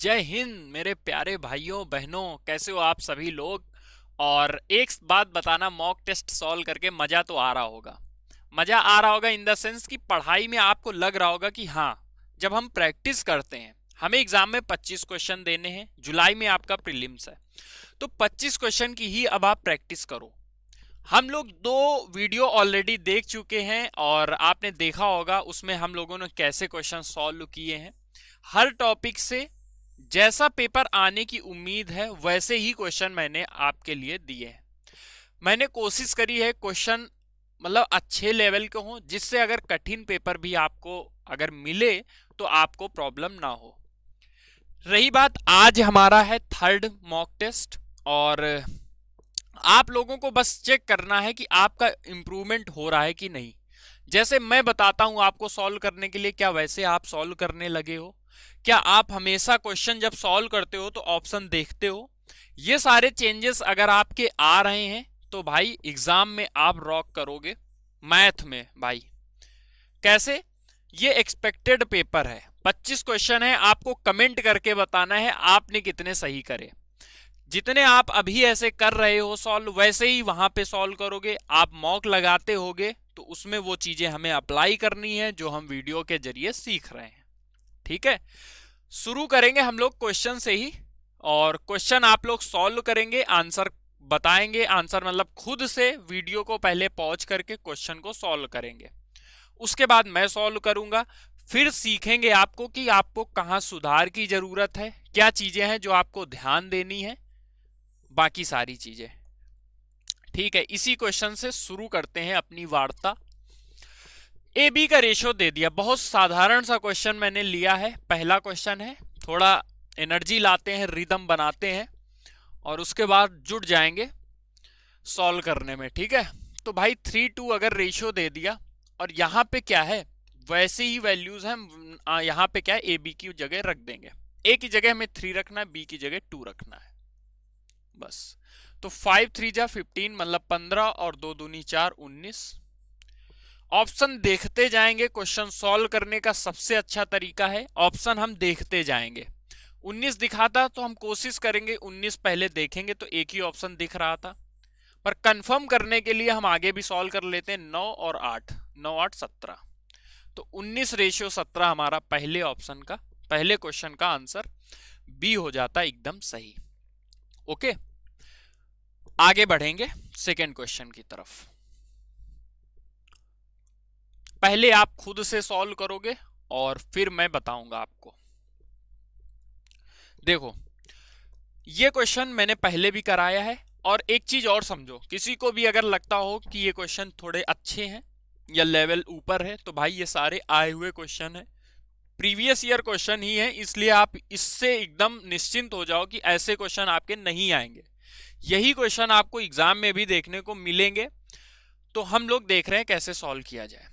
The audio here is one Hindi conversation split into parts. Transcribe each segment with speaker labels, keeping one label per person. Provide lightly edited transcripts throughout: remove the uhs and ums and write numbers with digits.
Speaker 1: जय हिंद मेरे प्यारे भाइयों बहनों, कैसे हो आप सभी लोग। और एक बात बताना, मॉक टेस्ट सॉल्व करके मजा तो आ रहा होगा। मजा आ रहा होगा इन द सेंस कि पढ़ाई में आपको लग रहा होगा कि हाँ, जब हम प्रैक्टिस करते हैं, हमें एग्जाम में 25 क्वेश्चन देने हैं। जुलाई में आपका प्रीलिम्स है, तो 25 क्वेश्चन की ही अब आप प्रैक्टिस करो। हम लोग दो वीडियो ऑलरेडी देख चुके हैं और आपने देखा होगा उसमें हम लोगों ने कैसे क्वेश्चन सॉल्व किए हैं। हर टॉपिक से जैसा पेपर आने की उम्मीद है वैसे ही क्वेश्चन मैंने आपके लिए दिए हैं। मैंने कोशिश करी है क्वेश्चन मतलब अच्छे लेवल के हों, जिससे अगर कठिन पेपर भी आपको अगर मिले तो आपको प्रॉब्लम ना हो। रही बात, आज हमारा है थर्ड मॉक टेस्ट और आप लोगों को बस चेक करना है कि आपका इंप्रूवमेंट हो रहा है कि नहीं। जैसे मैं बताता हूं आपको सॉल्व करने के लिए, क्या वैसे आप सॉल्व करने लगे हो? क्या आप हमेशा क्वेश्चन जब सॉल्व करते हो तो ऑप्शन देखते हो? ये सारे चेंजेस अगर आपके आ रहे हैं तो भाई एग्जाम में आप रॉक करोगे। मैथ में भाई कैसे? ये एक्सपेक्टेड पेपर है, 25 क्वेश्चन है, आपको कमेंट करके बताना है आपने कितने सही करे। जितने आप अभी ऐसे कर रहे हो सॉल्व, वैसे ही वहां पे सॉल्व करोगे। आप मॉक लगाते होगे तो उसमें वो चीजें हमें अप्लाई करनी है जो हम वीडियो के जरिए सीख रहे हैं। ठीक है, शुरू करेंगे हम लोग क्वेश्चन से ही। और क्वेश्चन आप लोग सॉल्व करेंगे, आंसर बताएंगे। आंसर मतलब खुद से वीडियो को पहले पॉज करके क्वेश्चन को सॉल्व करेंगे, उसके बाद मैं सॉल्व करूंगा। फिर सीखेंगे आपको कि आपको कहां सुधार की जरूरत है, क्या चीजें हैं जो आपको ध्यान देनी है, बाकी सारी चीजें। ठीक है, इसी क्वेश्चन से शुरू करते हैं अपनी वार्ता। ए बी का रेशियो दे दिया, बहुत साधारण सा क्वेश्चन मैंने लिया है। पहला क्वेश्चन है, थोड़ा एनर्जी लाते हैं, रिदम बनाते हैं और उसके बाद जुट जाएंगे सॉल्व करने में। ठीक है, तो भाई 3:2 अगर रेशियो दे दिया और यहां पे क्या है, वैसे ही वैल्यूज हैं। यहां पे क्या है, ए बी की जगह रख देंगे। ए की जगह हमें 3 रखना है, बी की जगह 2 रखना है बस। तो 5 3 जा 15 मतलब 15 और 2 दूनी 4 19। ऑप्शन देखते जाएंगे, क्वेश्चन सॉल्व करने का सबसे अच्छा तरीका है ऑप्शन हम देखते जाएंगे। 19 दिखाता तो हम कोशिश करेंगे 19 पहले देखेंगे, तो एक ही ऑप्शन दिख रहा था, पर कंफर्म करने के लिए हम आगे भी सॉल्व कर लेते हैं। 9 और 8, 9 8 17, तो 19:17 हमारा पहले ऑप्शन का, पहले क्वेश्चन का आंसर बी हो जाता एकदम सही। ओके, आगे बढ़ेंगे सेकेंड क्वेश्चन की तरफ। पहले आप खुद से सॉल्व करोगे और फिर मैं बताऊंगा आपको। देखो, ये क्वेश्चन मैंने पहले भी कराया है। और एक चीज और समझो, किसी को भी अगर लगता हो कि ये क्वेश्चन थोड़े अच्छे हैं या लेवल ऊपर है, तो भाई ये सारे आए हुए क्वेश्चन है, प्रीवियस ईयर क्वेश्चन ही है, इसलिए आप इससे एकदम निश्चिंत हो जाओ कि ऐसे क्वेश्चन आपके नहीं आएंगे। यही क्वेश्चन आपको एग्जाम में भी देखने को मिलेंगे। तो हम लोग देख रहे हैं कैसे सॉल्व किया जाए।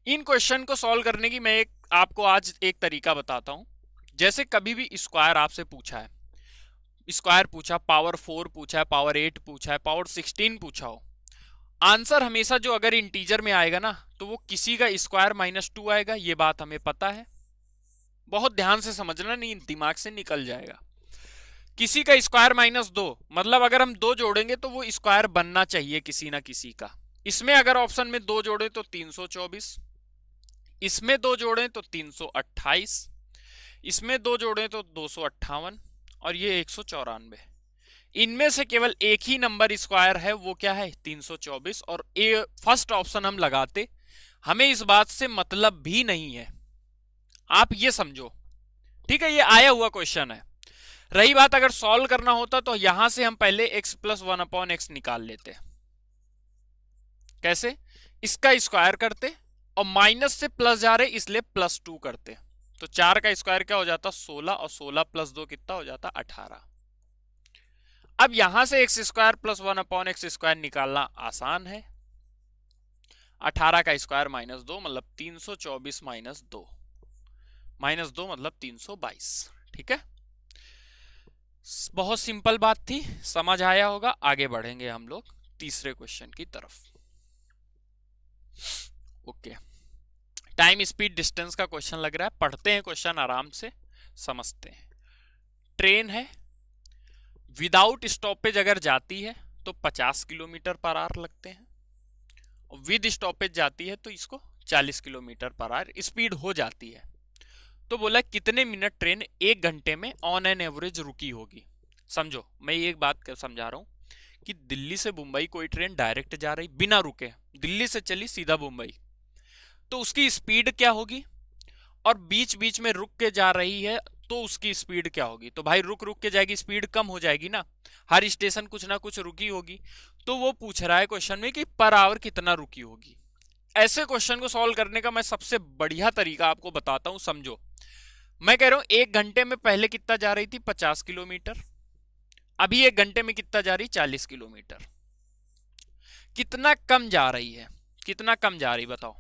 Speaker 1: इन क्वेश्चन को सॉल्व करने की मैं आपको आज एक तरीका बताता हूं। जैसे कभी भी स्क्वायर आपसे पूछा है, स्क्वायर पूछा, पावर 4 पूछा है, पावर 8 पूछा है, पावर 16 पूछा हो, आंसर हमेशा जो अगर इंटीजर में आएगा ना, तो वो किसी का स्क्वायर -2 आएगा। ये बात हमें पता है, बहुत ध्यान से समझना, नहीं दिमाग से निकल जाएगा। किसी का स्क्वायर -2 मतलब अगर हम 2 जोड़ेंगे तो वो स्क्वायर बनना चाहिए किसी ना किसी का। इसमें अगर ऑप्शन में 2 जोड़े तो 324, इसमें 2 जोड़े तो 328, इसमें 2 जोड़े तो 258 और ये 194। इनमें से केवल एक ही नंबर स्क्वायर है, वो क्या है, 324। और ए फर्स्ट ऑप्शन हम लगाते, हमें इस बात से मतलब भी नहीं है, आप ये समझो। ठीक है, ये आया हुआ क्वेश्चन है। रही बात अगर सॉल्व करना होता तो यहां से हम पहले x + 1/x निकाल लेते। कैसे? इसका स्क्वायर करते और माइनस से प्लस जा रहे इसलिए +2 करते, तो 4 का स्क्वायर क्या हो जाता, 16, और 16 + 2 कितना हो जाता, 18। अब यहां से x² + 1/x² निकालना आसान है। 18 का स्क्वायर -2 मतलब 324 -2, -2 मतलब 322। ठीक है, बहुत सिंपल बात थी, समझ आया होगा। आगे बढ़ेंगे हम लोग तीसरे क्वेश्चन की तरफ। ओके, टाइम स्पीड डिस्टेंस का क्वेश्चन लग रहा है, पढ़ते हैं क्वेश्चन आराम से समझते हैं। ट्रेन है, विदाउट स्टॉपेज अगर जाती है तो 50 किलोमीटर पर आवर लगते हैं, और विद स्टॉपेज जाती है तो इसको 40 किलोमीटर पर आवर स्पीड हो जाती है। तो बोला कितने मिनट ट्रेन 1 घंटे में ऑन एन एवरेज रुकी होगी। समझो, मैं एक बात समझा रहा हूं कि दिल्ली से मुंबई कोई ट्रेन डायरेक्ट जा रही बिना रुके, दिल्ली से चली सीधा मुंबई, तो उसकी स्पीड क्या होगी, और बीच बीच में रुक के जा रही है तो उसकी स्पीड क्या होगी। तो भाई रुक रुक के जाएगी, स्पीड कम हो जाएगी ना, हर स्टेशन कुछ ना कुछ रुकी होगी। तो वो पूछ रहा है क्वेश्चन में कि पर आवर कितना रुकी होगी। ऐसे क्वेश्चन को सॉल्व करने का मैं सबसे बढ़िया तरीका आपको बताता हूं, समझो। मैं कह रहा हूं 1 घंटे में पहले कितना जा रही थी, 50 किलोमीटर, अभी 1 घंटे में कितना जा रही, 40 किलोमीटर। कितना कम जा रही है, कितना कम जा रही बताओ,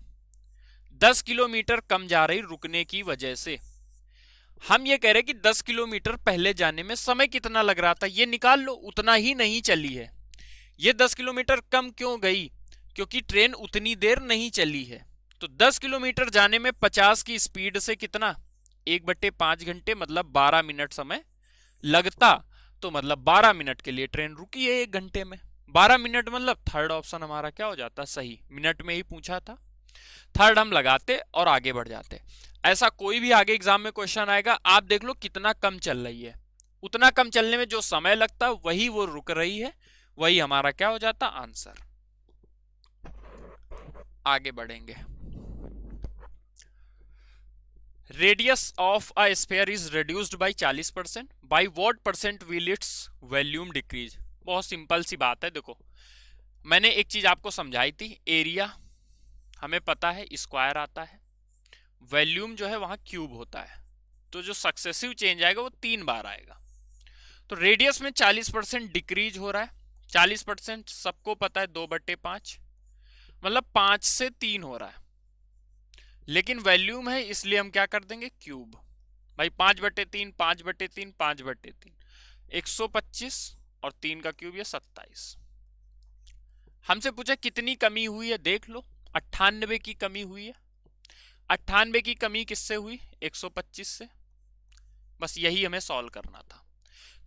Speaker 1: 10 किलोमीटर कम जा रही रुकने की वजह से। हम ये कह रहे कि 10 किलोमीटर पहले जाने में समय कितना लग रहा था, ये निकाल लो, उतना ही नहीं चली है। ये 10 किलोमीटर कम क्यों गई, क्योंकि ट्रेन उतनी देर नहीं चली है। तो 10 किलोमीटर जाने में 50 की स्पीड से कितना, 1/5 घंटे, मतलब 12 मिनट समय लगता। तो मतलब 12 मिनट के लिए ट्रेन रुकी है 1 घंटे में। 12 मिनट मतलब थर्ड ऑप्शन हमारा क्या हो जाता, सही। मिनट में ही पूछा था, थर्ड हम लगाते और आगे बढ़ जाते। ऐसा कोई भी आगे एग्जाम में क्वेश्चन आएगा, आप देख लो कितना कम चल रही है, उतना कम चलने में जो समय लगता वही वो रुक रही है, वही हमारा क्या हो जाता, आंसर। आगे बढ़ेंगे। Radius of a sphere is reduced by 40%, by what percent will its volume decrease. बहुत सिंपल सी बात है, देखो मैंने एक चीज आपको समझाई थी, एरिया हमें पता है स्क्वायर आता है, वॉल्यूम जो है वहां क्यूब होता है, तो जो सक्सेसिव चेंज आएगा वो 3 बार आएगा। तो रेडियस में 40% डिक्रीज हो रहा है, 40% सबको पता है 2/5, मतलब 5 से 3 हो रहा है, लेकिन वॉल्यूम है इसलिए हम क्या कर देंगे, क्यूब। भाई 5/3, 5/3, 5/3, 125 और 3 का क्यूब ये 27। हमसे पूछा कितनी कमी हुई है, देख लो 98 की कमी हुई है। 98 की कमी किससे हुई, 125 से। बस यही हमें सॉल्व करना था।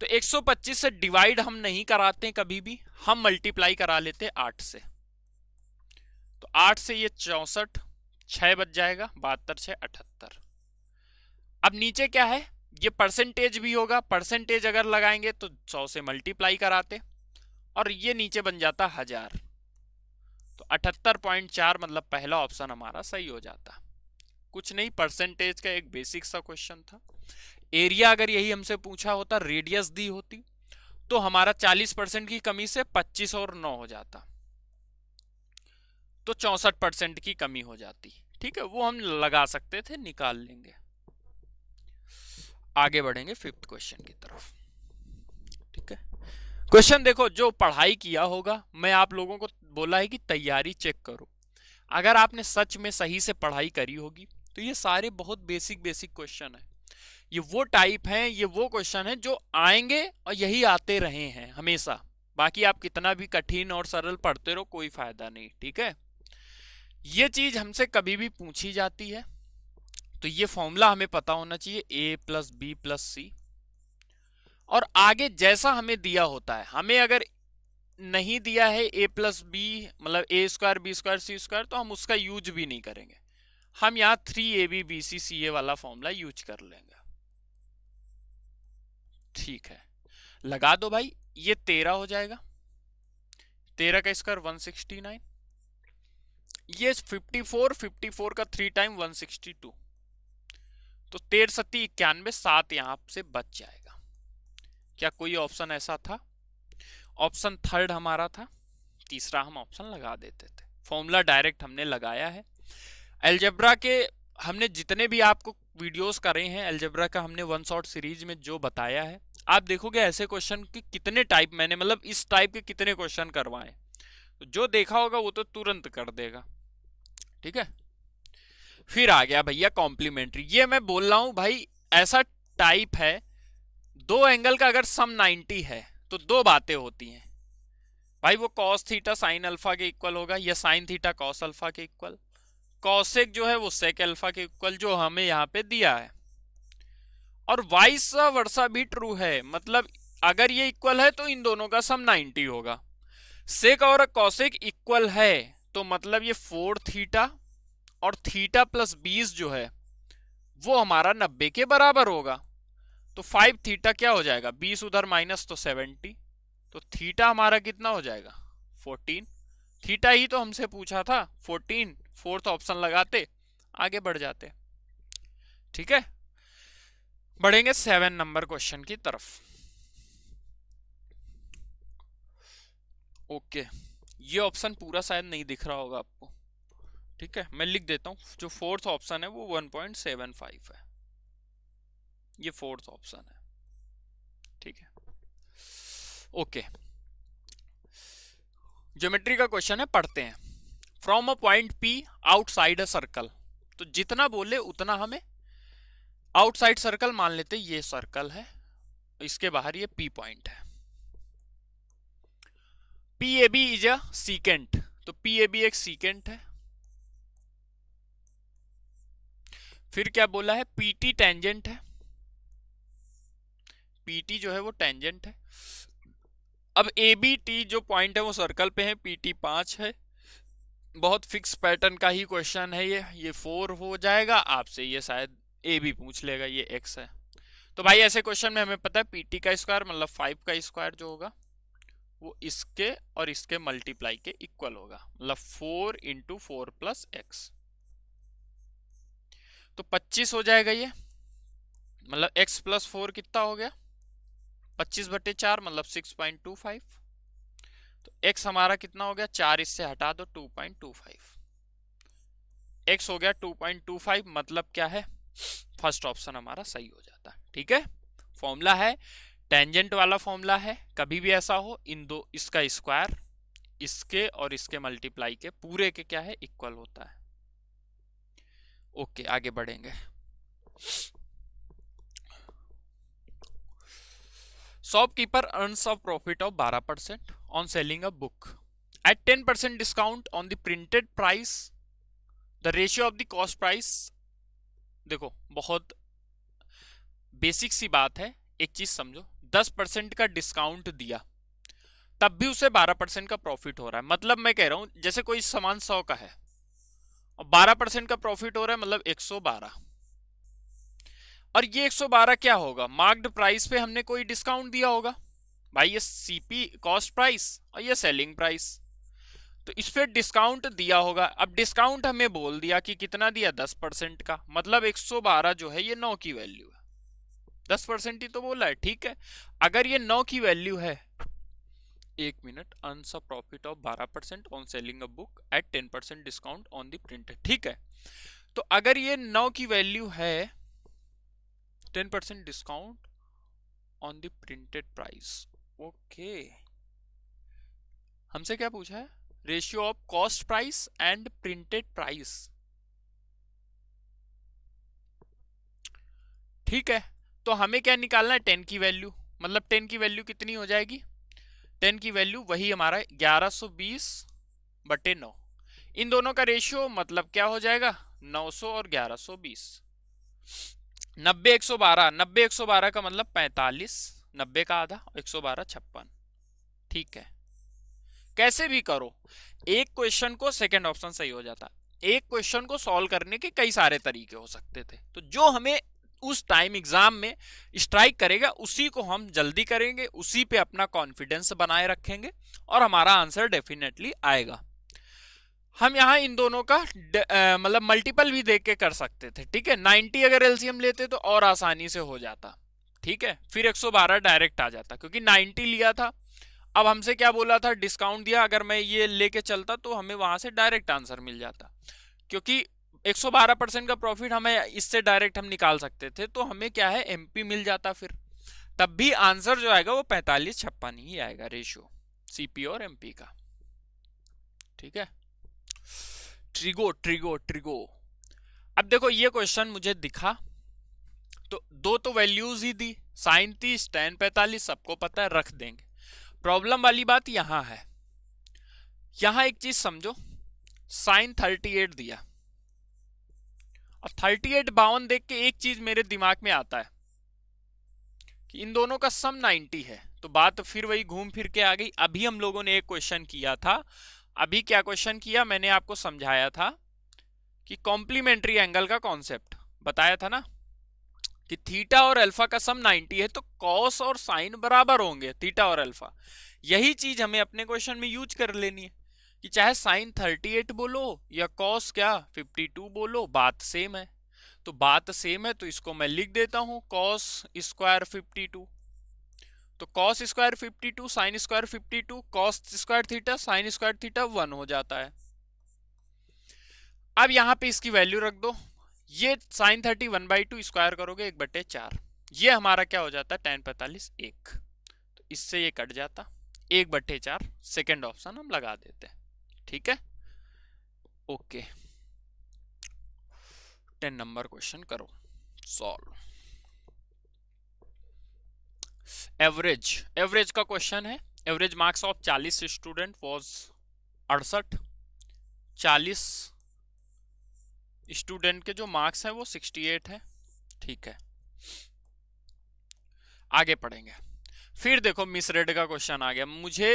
Speaker 1: तो 125 से डिवाइड हम नहीं कराते कभी भी, हम मल्टीप्लाई करा लेते 8 से। तो 8 से ये 64, 6 बच जाएगा, 72 6 78। अब नीचे क्या है, ये परसेंटेज भी होगा, परसेंटेज अगर लगाएंगे तो 100 से मल्टीप्लाई कराते, और ये नीचे बन जाता 1000। तो 78.4 मतलब पहला ऑप्शन हमारा सही हो जाता। कुछ नहीं, परसेंटेज का एक बेसिक सा क्वेश्चन था। एरिया अगर यही हमसे पूछा होता, रेडियस दी होती, तो हमारा 40% की कमी से 25 और 9 हो जाता, तो 64% की कमी हो जाती। ठीक है, वो हम लगा सकते थे, निकाल लेंगे। आगे बढ़ेंगे 5th क्वेश्चन की तरफ। ठीक है, क्वेश्चन देखो, जो पढ़ाई किया होगा, मैं आप लोगों को बोला है कि तैयारी चेक करो। अगर आपने सच में सही से पढ़ाई करी होगी तो ये सारे बहुत बेसिक बेसिक क्वेश्चन है। ये वो टाइप हैं, ये वो क्वेश्चन है जो आएंगे और यही आते रहे हैं हमेशा। बाकी आप कितना भी कठिन और सरल पढ़ते रहो, कोई फायदा नहीं। ठीक है, ये चीज हमसे कभी भी पूछी जाती है, तो ये फॉर्मूला हमें पता होना चाहिए, a+b+c। और आगे जैसा हमें दिया होता है, हमें अगर नहीं दिया है a+b मतलब a² b² c², तो हम उसका यूज भी नहीं करेंगे, हम यहां 3ab bc ca वाला फॉर्मूला यूज कर लेंगे। ठीक है, लगा दो भाई, ये 13 हो जाएगा, 13 का स्क्वायर 169, ये 54, 54 का 3 टाइम 162, तो 13 सत्ती 91, 7 यहां से बच जाएगा। क्या कोई ऑप्शन ऐसा था, ऑप्शन थर्ड हमारा था, तीसरा हम ऑप्शन लगा देते थे। फॉर्मूला डायरेक्ट हमने लगाया है। अलजेब्रा के हमने जितने भी आपको वीडियोस करे हैं, अलजेब्रा का हमने 1 शॉट सीरीज में जो बताया है, आप देखोगे ऐसे क्वेश्चन के कितने टाइप मैंने, मतलब इस टाइप के कितने क्वेश्चन करवाए, तो जो देखा होगा वो तो तुरंत कर देगा। ठीक है, फिर आ गया भैया कॉम्प्लीमेंट्री। ये मैं बोल रहा हूं भाई, ऐसा टाइप है, दो एंगल का अगर सम 90 है तो दो बातें होती हैं भाई, वो कॉस थीटा साइन अल्फा के इक्वल होगा, या साइन थीटा कॉस अल्फा के इक्वल, कॉसेक जो है वो सेक अल्फा के इक्वल, जो हमें यहाँ पे दिया है। और वाइस वर्सा भी ट्रू है, मतलब अगर ये इक्वल है तो इन दोनों का सम 90 होगा। सेक और कॉसेक इक्वल है तो मतलब ये 4 थीटा और थीटा प्लस 20 जो है वो हमारा 90 के बराबर होगा। तो 5 थीटा क्या हो जाएगा, 20 उधर माइनस तो 70, तो थीटा हमारा कितना हो जाएगा 14। थीटा ही तो हमसे पूछा था 14, फोर्थ ऑप्शन लगाते आगे बढ़ जाते। ठीक है, बढ़ेंगे 7 नंबर क्वेश्चन की तरफ। ओके, ये ऑप्शन पूरा शायद नहीं दिख रहा होगा आपको, ठीक है मैं लिख देता हूं। जो फोर्थ ऑप्शन है वो 1.75 है, ये फोर्थ ऑप्शन है। ठीक है, ओके, ज्योमेट्री का क्वेश्चन है, पढ़ते हैं। From a point P outside a circle, तो जितना बोले उतना हमें आउटसाइड सर्कल मान लेते, ये सर्कल है, इसके बाहर ये पी पॉइंट है। P A B is a secant, तो पी ए बी एक सीकेंट है। फिर क्या बोला है, पीटी टेंजेंट है, पीटी जो है वो टेंजेंट है। अब ए बी टी जो पॉइंट है वो सर्कल पे है, पीटी 5 है। बहुत फिक्स पैटर्न का ही क्वेश्चन है ये 4 हो जाएगा आपसे, ये शायद ए भी पूछ लेगा, ये x है। तो भाई ऐसे क्वेश्चन में हमें पता है पीटी का स्क्वायर मतलब 5 का स्क्वायर जो होगा वो इसके और इसके मल्टीप्लाई के इक्वल होगा, मतलब 4 इंटू 4 प्लस एक्स, तो 25 हो जाएगा ये, मतलब x प्लस 4 कितना हो गया 25/4 मतलब 6.25। तो x हमारा कितना हो गया, 4 इससे हटा दो 2.25, x हो गया 2.25, मतलब क्या है फर्स्ट ऑप्शन हमारा सही हो जाता है। ठीक है, फॉर्मूला है टेंजेंट वाला फॉर्मूला है, कभी भी ऐसा हो इन दो इसका स्क्वायर इसके और इसके मल्टीप्लाई के पूरे के क्या है इक्वल होता है। ओके, आगे बढ़ेंगे। Shopkeeper earns a profit of 12% on selling a book at 10% discount on the printed price, the ratio of the cost price. देखो बहुत बेसिक सी बात है, एक चीज समझो, 10% का डिस्काउंट दिया तब भी उसे 12% का प्रॉफिट हो रहा है। मतलब मैं कह रहा हूं जैसे कोई सामान 100 का है और 12% का प्रॉफिट हो रहा है, मतलब 112। और ये 112 क्या होगा, मार्क्ड प्राइस पे हमने कोई डिस्काउंट दिया होगा भाई, ये सीपी कॉस्ट प्राइस और ये सेलिंग प्राइस, तो इस पे डिस्काउंट दिया होगा। अब डिस्काउंट हमें बोल दिया कि कितना दिया 10% का, मतलब 112 जो है ये 9 की वैल्यू है, 10% ही तो बोला है। ठीक है, अगर ये 9 की वैल्यू है, एक minute, earns a profit of 12% on selling a book at 10% discount on the printed. ठीक है, तो अगर ये 9 की वैल्यू है 10% discount on the printed price, okay, हमसे क्या पूछा है, ratio of cost price and printed price. ठीक है, तो हमें क्या निकालना है 10 की वैल्यू, मतलब 10 की वैल्यू कितनी हो जाएगी, 10 की वैल्यू वही हमारा 1120/9, इन दोनों का रेशियो मतलब क्या हो जाएगा 900 और 1120, 90 112, 90 112 का मतलब 45, 90 का आधा 112 56। ठीक है, कैसे भी करो एक क्वेश्चन को सेकंड ऑप्शन सही हो जाता, एक क्वेश्चन को सॉल्व करने के कई सारे तरीके हो सकते थे, तो जो हमें उस टाइम एग्जाम में स्ट्राइक करेगा उसी को हम जल्दी करेंगे, उसी पे अपना कॉन्फिडेंस बनाए रखेंगे और हमारा आंसर डेफिनेटली आएगा। हम यहां इन दोनों का मतलब मल्टीपल भी देख के कर सकते थे। ठीक है, 90 अगर एलसीएम लेते तो और आसानी से हो जाता। ठीक है, फिर 112 डायरेक्ट आ जाता क्योंकि 90 लिया था। अब हमसे क्या बोला था, डिस्काउंट दिया, अगर मैं ये लेके चलता तो हमें वहां से डायरेक्ट आंसर मिल जाता, क्योंकि 112% का प्रॉफिट हमें इससे डायरेक्ट हम निकाल सकते थे, तो हमें क्या है एमपी मिल जाता, फिर तब भी आंसर जो आएगा वो 45-56 ही आएगा, रेशियो सीपी और एमपी का। ठीक है, ट्रिगो ट्रिगो ट्रिगो। अब देखो ये क्वेश्चन मुझे दिखा तो दो तो वैल्यूज ही दी, साइन 30 tan 45 सबको पता है, रख देंगे। प्रॉब्लम वाली बात यहां है, यहां एक चीज समझो, साइन 38 दिया और 38 52 देख के एक चीज मेरे दिमाग में आता है, कि इन दोनों का सम 90 है, तो बात फिर वही घूम फिर के आ गई। अभी हम लोगों ने एक क्वेश्चन किया था, अभी क्या क्वेश्चन किया, मैंने आपको समझाया था कि कॉम्प्लीमेंट्री एंगल का कॉन्सेप्ट बताया था ना, कि थीटा और अल्फा का सम 90 है तो कॉस और साइन बराबर होंगे, थीटा और अल्फा। यही चीज हमें अपने क्वेश्चन में यूज कर लेनी है कि चाहे साइन 38 बोलो या कॉस क्या 52 बोलो, बात सेम है। तो बात सेम है तो इसको मैं लिख देता हूं कॉस स्क्वायर 52, तो cos square 52 sine square 52 cos square theta sine square theta 1 हो जाता है। अब यहां पे इसकी वैल्यू रख दो, ये साइन 30 1/2 स्क्वायर करोगे 1/4, ये हमारा क्या हो जाता है tan 45 1, तो इससे ये कट जाता 1/4, सेकेंड ऑप्शन हम लगा देते हैं। ठीक है, ओके। 10 नंबर क्वेश्चन करो सॉल्व। एवरेज का क्वेश्चन है। Average marks of 40 student was 68, 40 student के जो मार्क्स हैं वो 68 है। ठीक है, आगे पढ़ेंगे। फिर देखो मिसरेड का क्वेश्चन आ गया। मुझे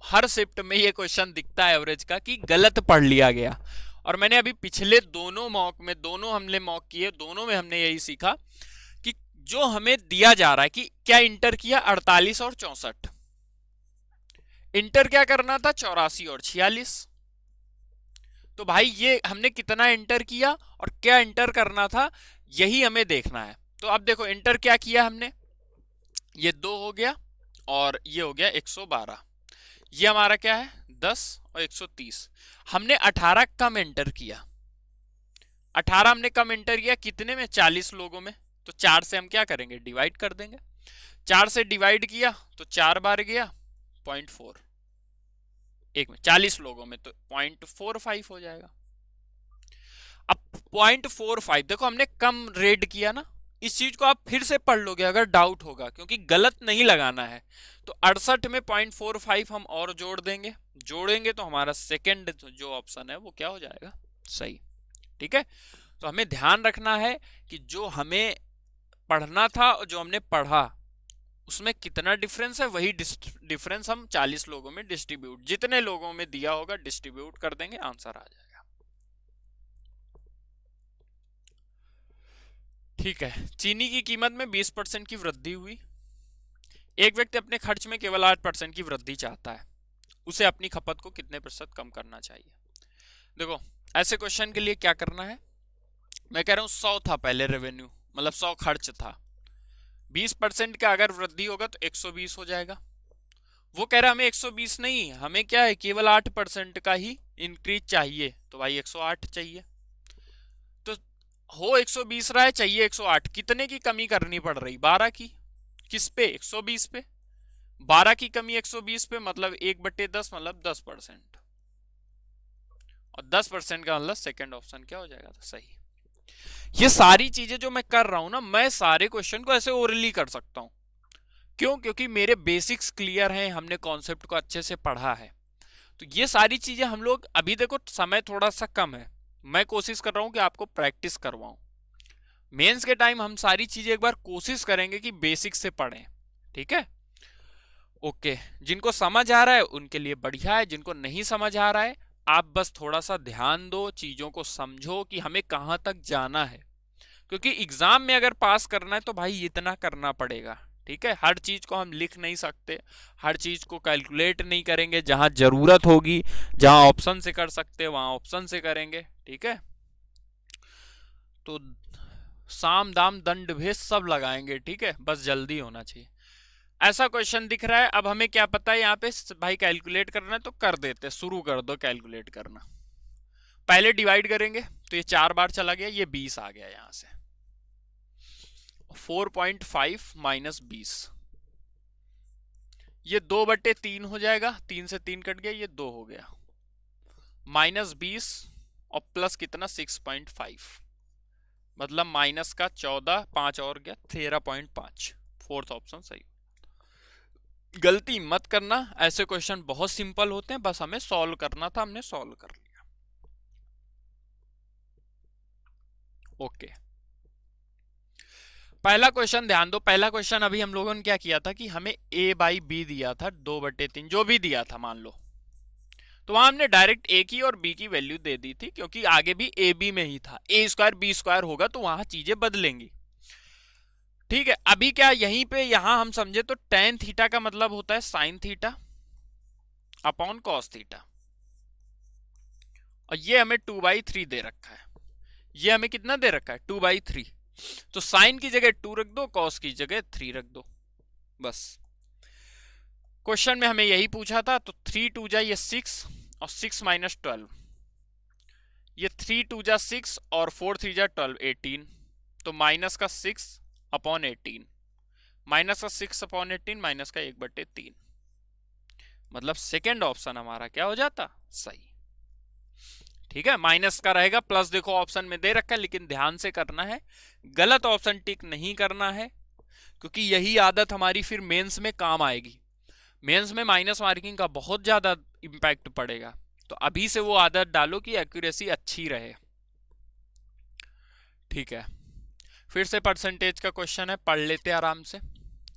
Speaker 1: हर शिफ्ट में ये क्वेश्चन दिखता है एवरेज का कि गलत पढ़ लिया गया, और मैंने अभी पिछले दोनों मॉक में, दोनों हमने मॉक किए, दोनों में हमने यही सीखा कि जो हमें दिया जा रहा है कि क्या इंटर किया 48 और 64, इंटर क्या करना था 84 और 46, तो भाई ये हमने कितना इंटर किया और क्या इंटर करना था यही हमें देखना है। तो अब देखो इंटर क्या किया हमने, ये 2 हो गया और ये हो गया 112, ये हमारा क्या है 10 और 130। हमने 18 कम एंटर किया, 18 हमने कम एंटर किया कितने में 40 लोगों में, तो 4 से हम क्या करेंगे डिवाइड कर देंगे, 4 से डिवाइड किया तो 4 बार गया 0.4, एक में 40 लोगों में तो 0.45 हो जाएगा। अब 0.45 देखो हमने कम रेड किया ना, इस चीज को आप फिर से पढ़ लोगे अगर डाउट होगा, क्योंकि गलत नहीं लगाना है। तो 68 में 0.45 हम और जोड़ देंगे, जोड़ेंगे तो हमारा सेकंड जो ऑप्शन है वो क्या हो जाएगा सही। ठीक है, तो हमें ध्यान रखना है कि जो हमें पढ़ना था और जो हमने पढ़ा उसमें कितना डिफरेंस है, वही डिफरेंस हम 40 लोगों में डिस्ट्रीब्यूट, जितने लोगों में दिया होगा डिस्ट्रीब्यूट कर देंगे, आंसर आ जाएगा। ठीक है, चीनी की कीमत में 20% की वृद्धि हुई। एक व्यक्ति अपने खर्च में केवल 8% की वृद्धि चाहता है, उसे अपनी खपत को कितने प्रतिशत कम करना चाहिए। देखो ऐसे क्वेश्चन के लिए क्या करना है, मैं कह रहा हूं 100 था पहले रेवेन्यू, मतलब 100 खर्च था, 20% का अगर वृद्धि होगा तो 120 हो जाएगा। वो कह रहा है हमें 120 नहीं, हमें क्या है केवल 8% का ही इंक्रीज चाहिए, तो भाई 108 चाहिए। तो हो 120 रहा है, चाहिए 108, कितने की कमी करनी पड़ रही 12 की, किस पे 120 पे, 12 की कमी 120 पे मतलब 1/10 मतलब 10%, और 10% का मतलब सेकंड ऑप्शन क्या हो जाएगा सही। ये सारी चीजें जो मैं कर रहा हूं ना, मैं सारे क्वेश्चन को ऐसे ओरली कर सकता हूं, क्यों, क्योंकि मेरे बेसिक्स क्लियर हैं, हमने कॉन्सेप्ट को अच्छे से पढ़ा है। तो ये सारी चीजें हम लोग, अभी देखो समय थोड़ा सा कम है, मैं कोशिश कर रहा हूं कि आपको प्रैक्टिस करवाऊं। मेंस के टाइम हम सारी चीजें एक बार कोशिश करेंगे कि बेसिक से पढ़ें। ठीक है, ओके। जिनको समझ आ रहा है उनके लिए बढ़िया है, जिनको नहीं समझ आ रहा है आप बस थोड़ा सा ध्यान दो, चीजों को समझो कि हमें कहां तक जाना है, क्योंकि एग्जाम में अगर पास करना है तो भाई इतना करना पड़ेगा। ठीक है, हर चीज को हम लिख नहीं सकते, हर चीज को कैलकुलेट नहीं करेंगे, जहां जरूरत होगी, जहां ऑप्शन से कर सकते हैं वहां ऑप्शन से करेंगे। ठीक है, तो साम दाम दंड भेद सब लगाएंगे। ठीक है, बस जल्दी होना चाहिए। ऐसा क्वेश्चन दिख रहा है, अब हमें क्या पता है यहाँ पे भाई कैलकुलेट करना है, तो कर देते, शुरू कर दो कैलकुलेट करना। पहले डिवाइड करेंगे तो ये 4 बार चला गया, ये 20 आ गया, यहां से 4.5 माइनस 20, ये 2/3 हो जाएगा, 3 से 3 कट गया, ये 2 हो गया, माइनस 20 और प्लस कितना 6.5, मतलब माइनस का 14, 5 और गया 13.5, फोर्थ ऑप्शन सही। गलती मत करना, ऐसे क्वेश्चन बहुत सिंपल होते हैं, बस हमें सॉल्व करना था, हमने सॉल्व कर लिया। ओके, पहला क्वेश्चन ध्यान दो, पहला क्वेश्चन अभी हम लोगों ने क्या किया था कि हमें a बाई बी दिया था 2/3, जो भी दिया था मान लो, तो वहां हमने डायरेक्ट a की और b की वैल्यू दे दी थी, क्योंकि आगे भी a b में ही था, a स्क्वायर b स्क्वायर होगा तो वहां चीजें बदलेंगी। ठीक है, अभी क्या यहीं पे यहां हम समझे तो tan थीटा का मतलब होता है sin theta upon cos theta, और ये हमें 2/3 दे रखा है, ये हमें कितना दे रखा है 2/3, तो साइन की जगह 2 रख दो, कॉस की जगह 3 रख दो, बस। क्वेश्चन में हमें यही पूछा था, तो 3 2 जा ये 6 और 6 माइनस 12, ये 3 2 जा 6 और 4 3 जा 12 18, तो माइनस का 6 अपॉन 18, माइनस का 6 अपॉन 18 माइनस का 1/3, मतलब सेकेंड ऑप्शन हमारा क्या हो जाता सही। ठीक है, माइनस का रहेगा, प्लस देखो ऑप्शन में दे रखा है, लेकिन ध्यान से करना है, गलत ऑप्शन टिक नहीं करना है, क्योंकि यही आदत हमारी फिर मेंस में काम आएगी। मेंस में माइनस मार्किंग का बहुत ज्यादा इंपैक्ट पड़ेगा, तो अभी से वो आदत डालो कि एक्यूरेसी अच्छी रहे। ठीक है, फिर से परसेंटेज का क्वेश्चन है, पढ़ लेते आराम से।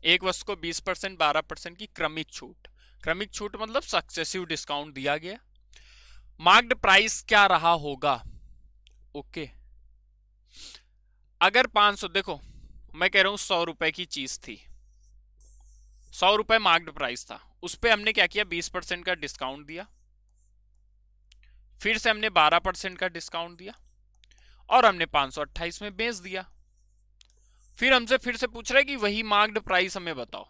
Speaker 1: एक वस्तु को 20% 12% की क्रमिक छूट, क्रमिक छूट मतलब सक्सेसिव डिस्काउंट दिया गया, मार्क्ड प्राइस क्या रहा होगा। ओके, अगर 500, देखो मैं कह रहा हूं 100 रुपए की चीज थी, 100 रुपए मार्क्ड प्राइस था, उस पे हमने क्या किया 20% का डिस्काउंट दिया, फिर से हमने 12% का डिस्काउंट दिया, और हमने 528 में बेच दिया। फिर हमसे फिर से पूछ रहा है कि वही मार्क्ड प्राइस हमें बताओ,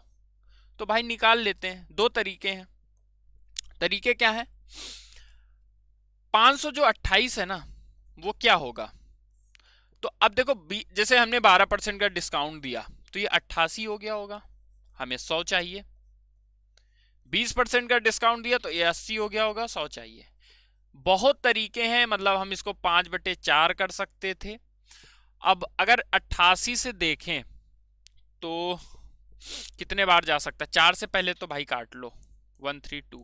Speaker 1: तो भाई निकाल लेते हैं, दो तरीके हैं। तरीके क्या है, 500 जो 28 है ना वो क्या होगा, तो अब देखो जैसे हमने 12% का डिस्काउंट दिया तो ये 88 हो गया होगा, हमें 100 चाहिए, 20% का डिस्काउंट दिया तो ये 80 हो गया होगा, 100 चाहिए। बहुत तरीके हैं, मतलब हम इसको 5/4 कर सकते थे। अब अगर 88 से देखें तो कितने बार जा सकता है, 4 से पहले तो भाई काट लो 132,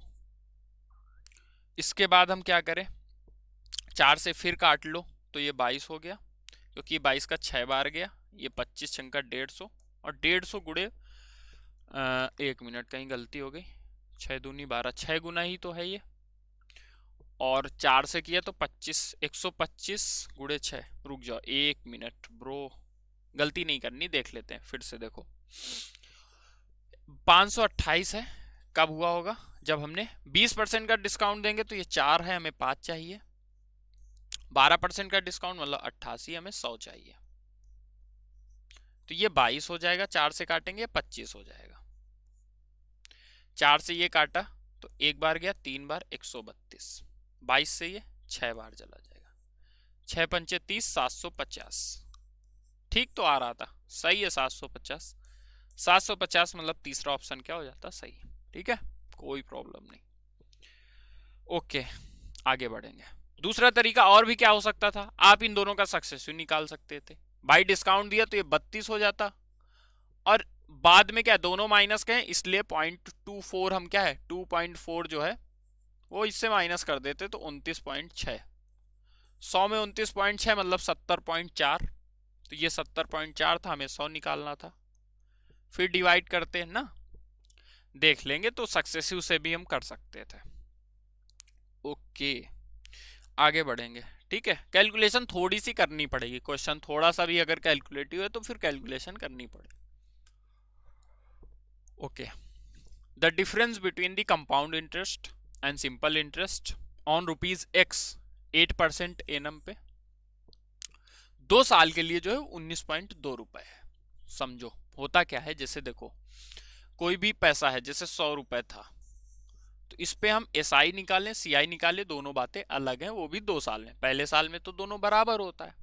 Speaker 1: इसके बाद हम क्या करें 4 से फिर काट लो तो ये 22 हो गया, क्योंकि 22 का 6 बार गया, ये 25 छंका 150, और 150 गुड़े 1 मिनट कहीं गलती हो गई, 6 दूनी 12, 6 गुना ही तो है ये, और 4 से किया तो 25, 125 गुड़े 6, रुक जाओ 1 मिनट ब्रो, गलती नहीं करनी, देख लेते हैं फिर से। देखो 528 है, कब हुआ होगा जब हमने 20% का डिस्काउंट देंगे, तो ये 4 है, हमें 5 चाहिए, 12% का डिस्काउंट मतलब 88, हमें 100 चाहिए, तो ये 22 हो जाएगा, 4 से काटेंगे 25 हो जाएगा, 4 से ये काटा तो 1 बार गया, 3 बार 132, 22 से ये 6 बार चला जाएगा, 6 पंचे 30, 750, ठीक तो आ रहा था, सही है 750, 750 मतलब तीसरा ऑप्शन क्या हो जाता सही। ठीक है, कोई प्रॉब्लम नहीं। ओके, आगे बढ़ेंगे। दूसरा तरीका और भी क्या हो सकता था, आप इन दोनों का सक्सेसिव निकाल सकते थे, बाई डिस्काउंट दिया तो ये 32 हो जाता, और बाद में क्या दोनों माइनस के हैं, इसलिए 0.24 हम क्या है 2.4 जो है वो इससे माइनस कर देते तो 29.6, 100 में 29.6 मतलब 70.4, तो ये 70.4 था, हमें 100 निकालना था, फिर डिवाइड करते हैं ना, देख लेंगे तो सक्सेसिव से भी हम कर सकते थे। ओके, आगे बढ़ेंगे। ठीक है, कैलकुलेशन थोड़ी सी करनी पड़ेगी, क्वेश्चन थोड़ा सा भी अगर कैलकुलेटिव है तो फिर कैलकुलेशन करनी पड़ेगी। Okay, the difference between the compound interest and simple interest on ₹X 8% annum पे 2 साल के लिए जो है 19.2 रुपए है। समझो होता क्या है, जैसे देखो कोई भी पैसा है, जैसे 100 रुपए था, तो इस पे हम SI निकालें CI निकालें, दोनों बातें अलग हैं, वो भी 2 साल में, पहले साल में तो दोनों बराबर होता है।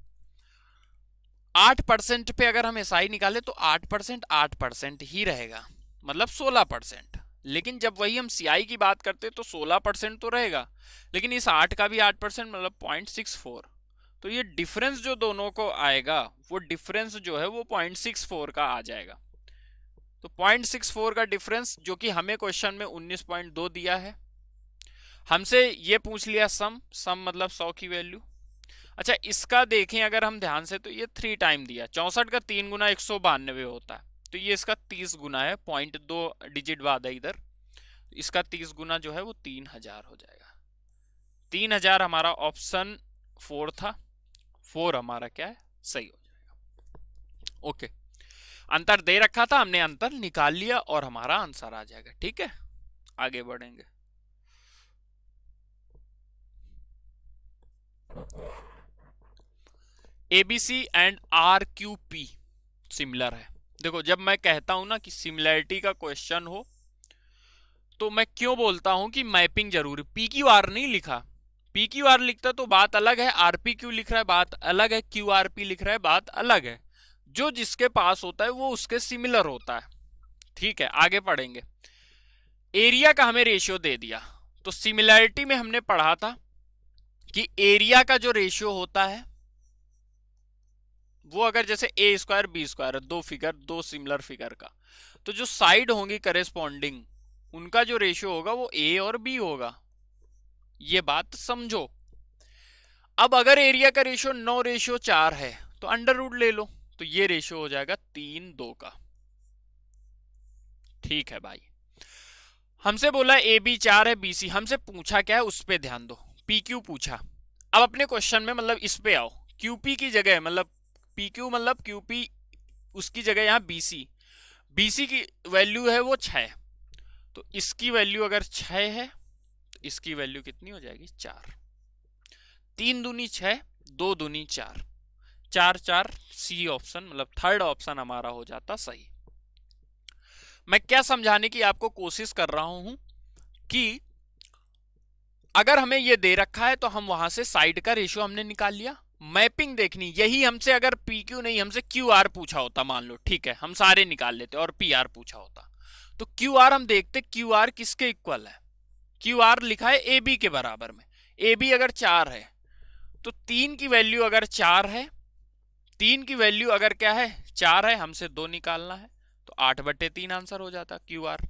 Speaker 1: 8% पे अगर हम SI निकालें तो 8% 8% ही रहेगा, मतलब 16%, लेकिन जब वही हम CI की बात करते तो 16% तो रहेगा, लेकिन इस 8 का भी 8% मतलब 0.64, तो ये डिफरेंस जो दोनों को आएगा वो डिफरेंस जो है वो 0.64 का आ जाएगा। तो 0.64 का डिफरेंस, जो कि हमें क्वेश्चन में 19.2 दिया है, हमसे ये पूछ लिया सम मतलब 100 की वैल्यू, अच्छा इसका देखें अगर हम ध्यान से, तो ये 3 टाइम दिया, 64 का 3 गुना 192 होता है, तो ये इसका 30 गुना है, 0.2 डिजिट बाद है इधर, इसका 30 गुना जो है वो 3000 हो जाएगा। 3000 हमारा ऑप्शन 4 था, 4 हमारा क्या है, सही हो जाएगा। ओके, अंतर दे रखा था, हमने अंतर निकाल लिया और हमारा आंसर आ जाएगा। ठीक है, आगे बढ़ेंगे। एबीसी एंड आरक्यूपी सिमिलर है। देखो जब मैं कहता हूं ना कि सिमिलरिटी का क्वेश्चन हो, तो मैं क्यों बोलता हूं कि मैपिंग जरूरी, पी क्यू आर नहीं लिखा, पी क्यू आर लिखता तो बात अलग है, आरपी क्यू लिख रहा है बात अलग है, क्यू आर पी लिख रहा है बात अलग है। जो जिसके पास होता है वो उसके सिमिलर होता है। ठीक है, आगे पढ़ेंगे। एरिया का हमें रेशियो दे दिया, तो सिमिलरिटी में हमने पढ़ा था कि एरिया का जो रेशियो होता है वो अगर जैसे ए स्क्वायर बी स्क्वायर, दो फिगर, दो सिमिलर फिगर का, तो जो साइड होंगी करेस्पॉन्डिंग, उनका जो रेशियो होगा वो ए और बी होगा। ये बात समझो। अब अगर एरिया का रेशियो 9:4 है तो अंडर रूट ले लो, तो ये रेशियो हो जाएगा 3:2 का। ठीक है भाई, हमसे बोला ए बी 4 है, बी सी, हमसे पूछा क्या है उस पे ध्यान दो, पी क्यू पूछा। अब अपने क्वेश्चन में मतलब इस पे आओ, क्यूपी की जगह मतलब पी क्यू मतलब क्यूपी, उसकी जगह यहां बीसी, बीसी की वैल्यू है वो 6, तो इसकी वैल्यू अगर 6 है तो इसकी वैल्यू कितनी हो जाएगी, 4। 3 दूनी 6, 2 दूनी 4, 4 4, सी ऑप्शन मतलब थर्ड ऑप्शन हमारा हो जाता सही। मैं क्या समझाने की आपको कोशिश कर रहा हूं कि अगर हमें ये दे रखा है तो हम वहां से साइड का रेशियो हमने निकाल लिया, मैपिंग देखनी, यही हमसे अगर पी क्यू नहीं हमसे क्यू आर पूछा होता, मान लो ठीक है, हम सारे निकाल लेते और पी आर पूछा होता, तो क्यू आर हम देखते क्यू आर किसके इक्वल है, क्यू आर लिखा है ए बी के बराबर में, ए बी अगर 4 है तो 3 की वैल्यू अगर 4 है, 3 की वैल्यू अगर क्या है 4 है, हमसे 2 निकालना है, तो 8/3 आंसर हो जाता क्यू आर।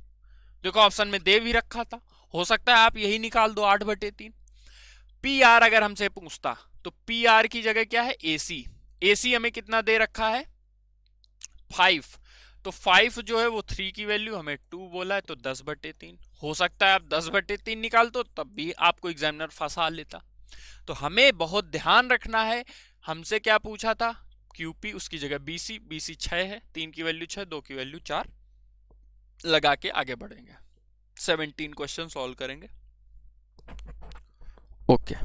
Speaker 1: देखो ऑप्शन में दे भी रखा था, हो सकता है आप यही निकाल दो 8/3। पी आर अगर हमसे पूछता तो पी आर की जगह क्या है, एसी, एसी हमें कितना दे रखा है 5, तो 5 जो है वो 3 की वैल्यू हमें 2 बोला है, तो 10/3। हो सकता है आप 10/3 निकाल दो तब भी आपको एग्जामिनर फंसा लेता। तो हमें बहुत ध्यान रखना है, हमसे क्या पूछा था क्यूपी, उसकी जगह बीसी, बीसी 6 है, 3 की वैल्यू 6, 2 की वैल्यू 4 लगा के आगे बढ़ेंगे, 17 क्वेश्चन सॉल्व करेंगे। Okay,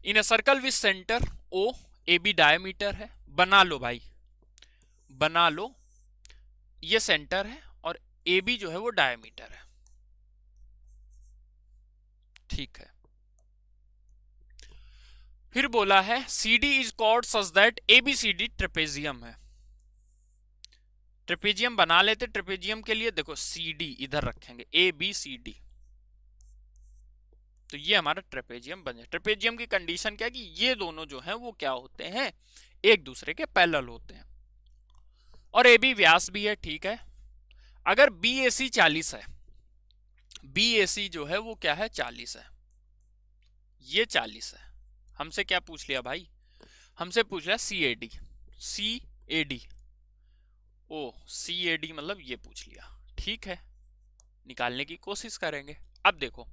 Speaker 1: in a circle with centre O, A B diameter है, बना लो भाई, बना लो, ये सेंटर है और ए बी जो है वो डायमीटर है। ठीक है, फिर बोला है C D is called such that A B C D trapezium है। ट्रेपेजियम बना लेते, ट्रेपेजियम के लिए देखो सी डी इधर रखेंगे, ए बी सी डी, तो ये हमारा ट्रेपेजियम बन जाए। ट्रेपेजियम की कंडीशन क्या है कि ये दोनों जो हैं वो क्या होते हैं, एक दूसरे के पैरेलल होते हैं, और ए बी व्यास भी है। ठीक है, अगर बी ए सी 40 है, बी ए सी जो है वो क्या है 40 है, ये 40 है, हमसे क्या पूछ लिया भाई, हमसे पूछ लिया C A D, C A D, ओ सी ए डी मतलब ये पूछ लिया। ठीक है, निकालने की कोशिश करेंगे। अब देखो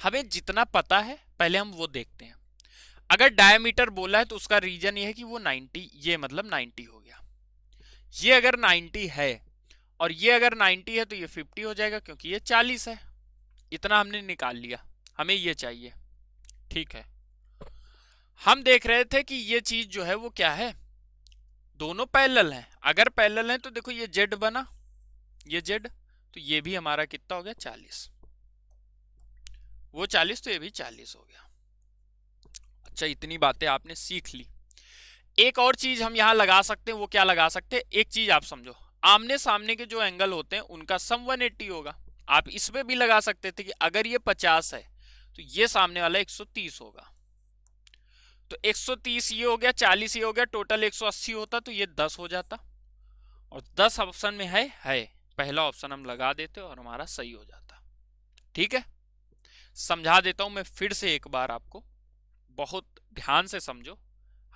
Speaker 1: हमें जितना पता है पहले हम वो देखते हैं। अगर डायमीटर बोला है तो उसका रीजन ये है कि वो 90, ये मतलब 90 हो गया, ये अगर 90 है और ये अगर 90 है तो ये 50 हो जाएगा क्योंकि ये 40 है, इतना हमने निकाल लिया, हमें ये चाहिए। ठीक है, हम देख रहे थे कि ये चीज जो है वो क्या है, दोनों पैरेलल हैं, अगर पैरेलल हैं तो देखो ये जेड बना, ये जेड, तो ये भी हमारा कितना हो गया 40, वो 40 तो ये भी 40 हो गया। अच्छा, इतनी बातें आपने सीख ली। एक और चीज हम यहां लगा सकते हैं, वो क्या लगा सकते हैं, एक चीज आप समझो, आमने सामने के जो एंगल होते हैं उनका सम 180 होगा। आप इसमें भी लगा सकते थे कि अगर ये 50 है तो ये सामने वाला 130 होगा, तो 130 ये हो गया, 40 ये हो गया, टोटल 180 होता, तो ये 10 हो जाता, और 10 ऑप्शन में है पहला ऑप्शन हम लगा देते और हमारा सही हो जाता। ठीक है, समझा देता हूं मैं फिर से एक बार आपको, बहुत ध्यान से समझो,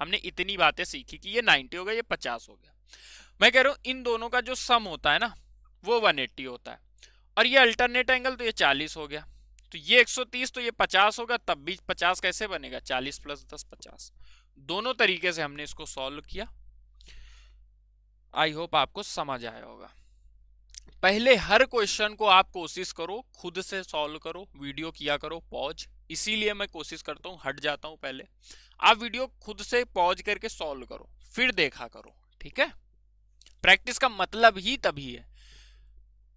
Speaker 1: हमने इतनी बातें सीखी कि ये 90 हो गया, ये 50 हो गया। मैं कह रहा हूं इन दोनों का जो सम होता है ना वो 180 होता है, और ये अल्टरनेट एंगल तो ये 40 हो गया, तो ये 130 तो ये 50 होगा, तब भी 50 कैसे बनेगा, 40 + 10 50। दोनों तरीके से हमने इसको सॉल्व किया। आई होप आपको समझ आया होगा। पहले हर क्वेश्चन को आप कोशिश करो खुद से सॉल्व करो, वीडियो किया करो पॉज, इसीलिए मैं कोशिश करता हूं हट जाता हूं पहले। आप वीडियो खुद से पॉज करके सॉल्व करो, फिर देखा करो, ठीक है। प्रैक्टिस का मतलब ही तभी है,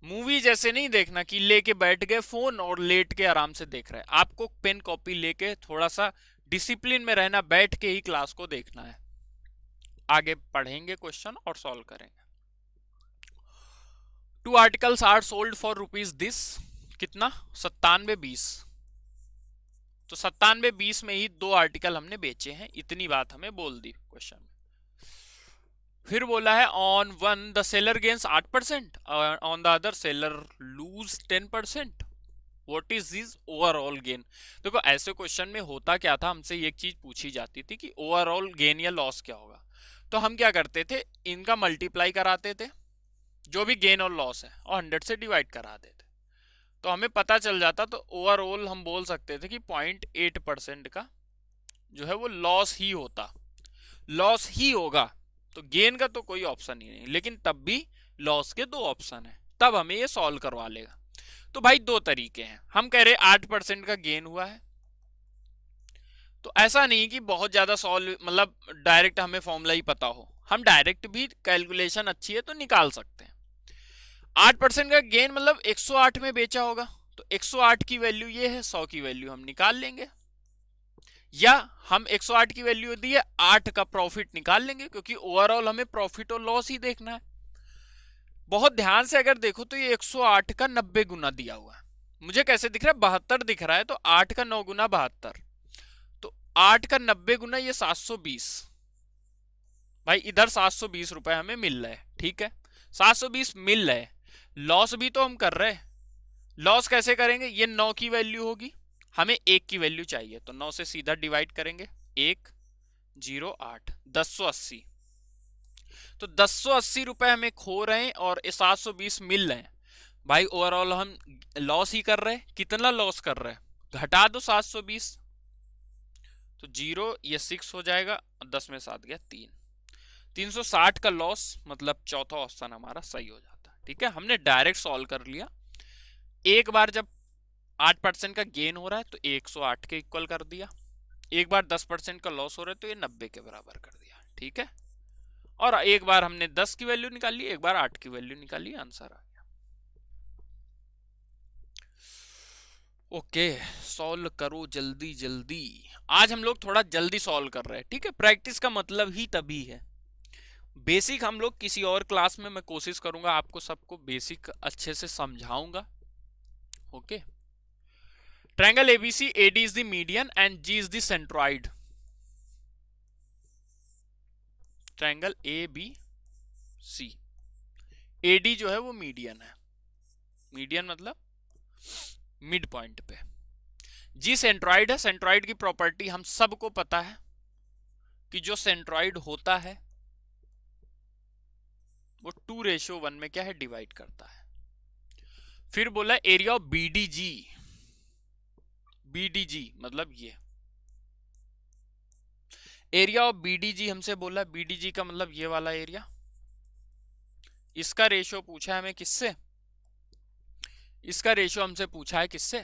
Speaker 1: मूवी जैसे नहीं देखना कि लेके बैठ गए फोन और लेट के आराम से देख रहे हैं। आपको पेन कॉपी लेके थोड़ा सा डिसिप्लिन में रहना, बैठ के ही क्लास को देखना है। आगे पढ़ेंगे क्वेश्चन और सॉल्व करेंगे। 2 articles are sold for rupees this, कितना 97.20, तो 97.20 में ही 2 आर्टिकल हमने बेचे हैं, इतनी बात हमें बोल दी क्वेश्चन में। फिर बोला है on one the seller gains 8%, on the other seller lose 10%, what is this overall gain. देखो ऐसे क्वेश्चन में होता क्या था, हमसे एक चीज पूछी जाती थी कि ओवरऑल गेन या लॉस क्या होगा, तो हम क्या करते थे, इनका मल्टीप्लाई कराते थे जो भी गेन और लॉस है, और 100 से डिवाइड करा देते, तो हमें पता चल जाता। तो ओवरऑल हम बोल सकते थे कि 0.8% का जो है वो लॉस ही होता, लॉस ही होगा, तो गेन का तो कोई ऑप्शन ही नहीं, लेकिन तब भी लॉस के 2 ऑप्शन है, तब हमें ये सॉल्व करवा लेगा। तो भाई 2 तरीके हैं, हम कह रहे 8% का गेन हुआ है, तो ऐसा नहीं कि बहुत ज्यादा सॉल्व मतलब डायरेक्ट हमें फॉर्मूला ही पता हो, हम डायरेक्ट भी कैलकुलेशन अच्छी है तो निकाल सकते हैं। 8% का गेन मतलब 108 में बेचा होगा, तो 108 की वैल्यू ये है, 100 की वैल्यू हम निकाल लेंगे, या हम 108 की वैल्यू दी है, 8 का प्रॉफिट निकाल लेंगे, क्योंकि ओवरऑल हमें प्रॉफिट और लॉस ही देखना है। बहुत ध्यान से अगर देखो तो ये 108 का 90 गुना दिया हुआ है, मुझे कैसे दिख रहा है, 72 दिख रहा है, तो 8 का 9 गुना 72, तो 8 का 90 गुना ये 720, भाई इधर 720 रुपए हमें मिल रहा है, ठीक है 720 मिल रहा है, लॉस भी तो हम कर रहे हैं, लॉस कैसे करेंगे, ये 9 की वैल्यू होगी, हमें 1 की वैल्यू चाहिए, तो 9 से सीधा डिवाइड करेंगे, 1 0 8 1080, तो 1080 रुपए हमें खो रहे हैं और 720 मिल रहे हैं। भाई ओवरऑल हम लॉस ही कर रहे हैं, कितना लॉस कर रहे हैं, घटा दो 720, तो 0 ये 6 हो जाएगा, 10 में 7 गया 3, 360 का लॉस, मतलब चौथा ऑप्शन हमारा सही हो जाता है, ठीक है। हमने डायरेक्ट सॉल्व कर लिया, एक बार जब 8% का गेन हो रहा है तो 108 के इक्वल कर दिया, एक बार 10% का लॉस हो रहा है तो ये 90 के बराबर कर दिया, ठीक है। और एक बार हमने 10 की वैल्यू निकाली, एक बार 8 की वैल्यू निकाली, आंसर आ गया। ओके, सॉल्व करो जल्दी जल्दी, आज हम लोग थोड़ा जल्दी सॉल्व कर रहे हैं, ठीक है। प्रैक्टिस का मतलब ही तभी है, बेसिक हम लोग किसी और क्लास में मैं कोशिश करूंगा आपको सबको बेसिक अच्छे से समझाऊंगा, okay. Triangle ABC, AD is the median and G is the centroid. Triangle A B C, AD जो है वो मीडियन है, मीडियन मतलब मिड पॉइंट पे, जी सेंट्रॉइड है, सेंट्रॉइड की प्रॉपर्टी हम सबको पता है कि जो सेंट्रॉइड होता है वो 2:1 में क्या है, डिवाइड करता है। फिर बोला एरिया ऑफ बीडीजी, बीडीजी मतलब ये एरिया ऑफ बीडीजी हमसे बोला, बीडीजी का मतलब ये वाला एरिया, इसका रेशियो पूछा है हमें किससे, इसका रेशियो हमसे पूछा है किससे,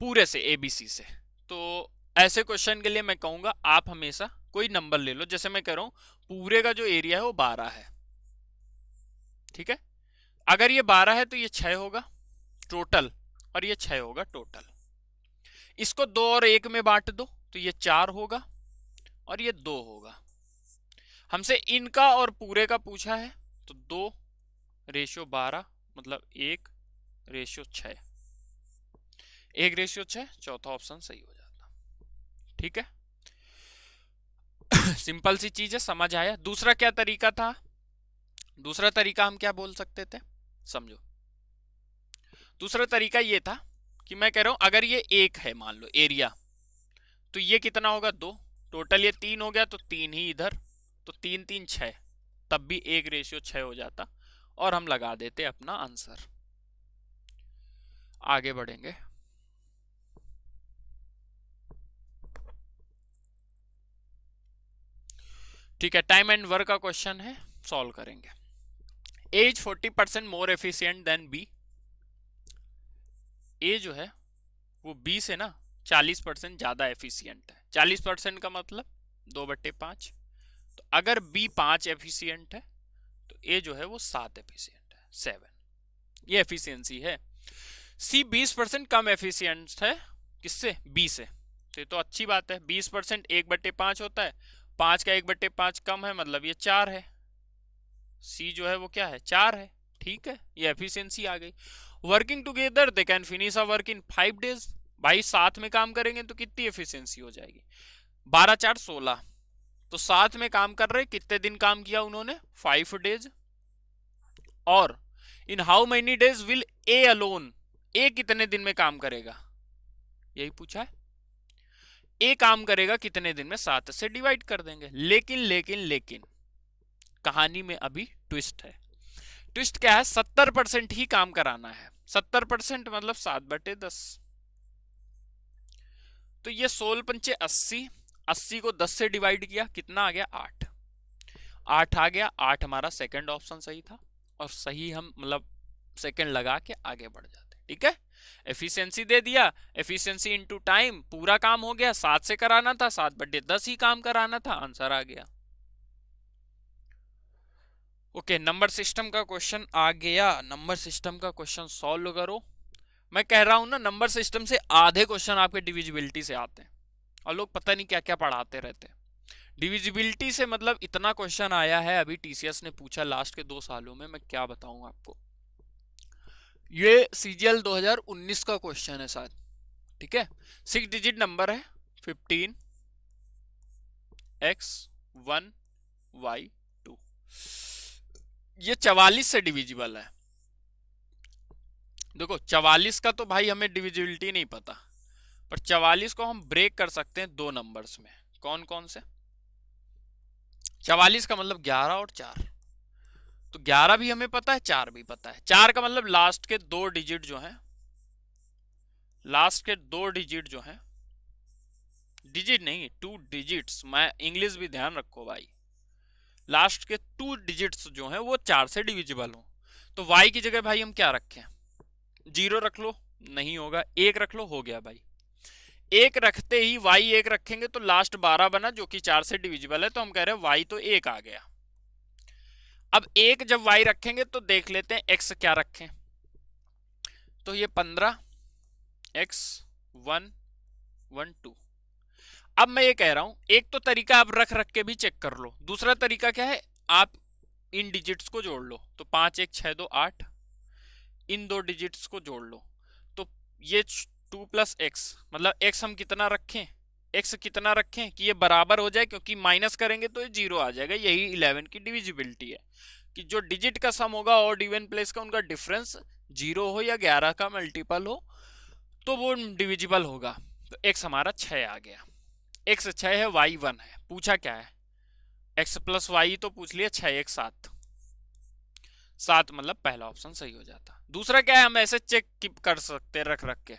Speaker 1: पूरे से, एबीसी से। तो ऐसे क्वेश्चन के लिए मैं कहूंगा आप हमेशा कोई नंबर ले लो, जैसे मैं कह रहा हूं पूरे का जो एरिया है वो 12 है, ठीक है। अगर ये 12 है तो ये 6 होगा टोटल, और ये 6 होगा टोटल। इसको 2 और 1 में बांट दो तो ये 4 होगा और ये 2 होगा। हमसे इनका और पूरे का पूछा है, तो 2:12 मतलब 1:6, 1:6, चौथा ऑप्शन सही हो जाता, ठीक है। सिंपल सी चीज है, समझ आया। दूसरा क्या तरीका था, दूसरा तरीका हम क्या बोल सकते थे, समझो। दूसरा तरीका ये था कि मैं कह रहा हूं अगर ये 1 है मान लो एरिया, तो ये कितना होगा 2, टोटल ये 3 हो गया तो 3 ही इधर, तो 3 3 6, तब भी 1:6 हो जाता और हम लगा देते अपना आंसर। आगे बढ़ेंगे। ठीक है, टाइम एंड वर्क का क्वेश्चन है, सॉल्व करेंगे। A is 40% more efficient than B. A जो है वो बी से ना 40% ज्यादा एफिशिएंट है। 40% का मतलब 2/5। तो अगर बी 5 एफिशिएंट है तो ए जो है वो 7 एफिशिएंट है, 7। ये एफिशिएंसी है। सी 20% कम एफिशिएंट है, किससे? बी से। तो अच्छी बात है, 20% 1/5 होता है, 5 का 1/5 कम है, मतलब ये 4 है। सी जो है वो क्या है? 4 है। ठीक है, ये एफिशिएंसी आ गई। Working together they can finish a work in 5 days. भाई साथ में काम करेंगे तो कितनी एफिशिएंसी हो जाएगी? 12 4 16। तो साथ में काम कर रहे, कितने दिन काम किया उन्होंने? 5 डेज। और in how many days will A alone, A कितने दिन में काम करेगा? यही पूछा है। ए काम करेगा कितने दिन में? 7 से डिवाइड कर देंगे। लेकिन लेकिन लेकिन कहानी में अभी ट्विस्ट है। ट्विस्ट क्या है? 70% ही काम कराना है। 70% मतलब 7/10। तो ये 16 पंचे 80, 80 को 10 से डिवाइड किया, कितना आ गया? 8। 8 आ गया। 8 हमारा सेकंड ऑप्शन सही था, और सही हम मतलब सेकंड लगा के आगे बढ़ जाते। ठीक है, एफिशिएंसी दे दिया, एफिशिएंसी इनटू टाइम, पूरा काम हो गया। 7 से कराना था, 7/10 ही काम कराना था, आंसर आ गया। ओके, नंबर सिस्टम का क्वेश्चन आ गया। नंबर सिस्टम का क्वेश्चन सॉल्व करो। मैं कह रहा हूं ना, नंबर सिस्टम से आधे क्वेश्चन आपके डिविजिबिलिटी से आते हैं, और लोग पता नहीं क्या क्या पढ़ाते रहते हैं। डिविजिबिलिटी से मतलब इतना क्वेश्चन आया है अभी, टीसीएस ने पूछा लास्ट के 2 सालों में, मैं क्या बताऊं आपको। ये सीजीएल 2019 का क्वेश्चन है शायद। ठीक है, 6 डिजिट नंबर है, 15 x1 y2, ये 44 से डिविजिबल है। देखो 44 का तो भाई हमें डिविजिबिलिटी नहीं पता, पर 44 को हम ब्रेक कर सकते हैं 2 नंबर्स में। कौन कौन से? 44 का मतलब 11 और 4। तो 11 भी हमें पता है, 4 भी पता है। 4 का मतलब लास्ट के 2 डिजिट जो हैं, लास्ट के 2 डिजिट जो हैं, डिजिट नहीं 2 डिजिट्स, मैं इंग्लिश भी ध्यान रखो भाई, लास्ट के 2 डिजिट्स जो हैं वो 4 से डिविजिबल हो। तो y की जगह भाई हम क्या रखें? 0 रख लो, नहीं होगा। 1 रख लो, हो गया भाई। 1 रखते ही y 1 रखेंगे तो लास्ट 12 बना, जो कि 4 से डिविजिबल है, तो हम कह रहे हैं y तो 1 आ गया। अब 1 जब y रखेंगे तो देख लेते हैं x क्या रखें। तो ये 15 x1 1 2। अब मैं ये कह रहा हूं, एक तो तरीका आप रख रख के भी चेक कर लो, दूसरा तरीका क्या है? आप इन डिजिट्स को जोड़ लो। तो 5 1 6 2 8, इन 2 डिजिट्स को जोड़ लो। तो ये 2 + x, मतलब x हम कितना रखें? x कितना रखें कि ये बराबर हो जाए, क्योंकि माइनस करेंगे तो ये 0 आ जाएगा। यही 11 की डिविजिबिलिटी है, कि जो डिजिट का सम होगा और इवन प्लेस का, उनका डिफरेंस 0 हो या 11 का मल्टीपल हो, तो वो डिविजिबल होगा। तो x हमारा 6 आ गया। x 6 है, y 1 है। पूछा क्या है? x + y तो पूछ लिया, 6 1 7। 7 मतलब पहला ऑप्शन सही हो जाता। दूसरा क्या है? हम ऐसे चेक कर सकते रख रख के,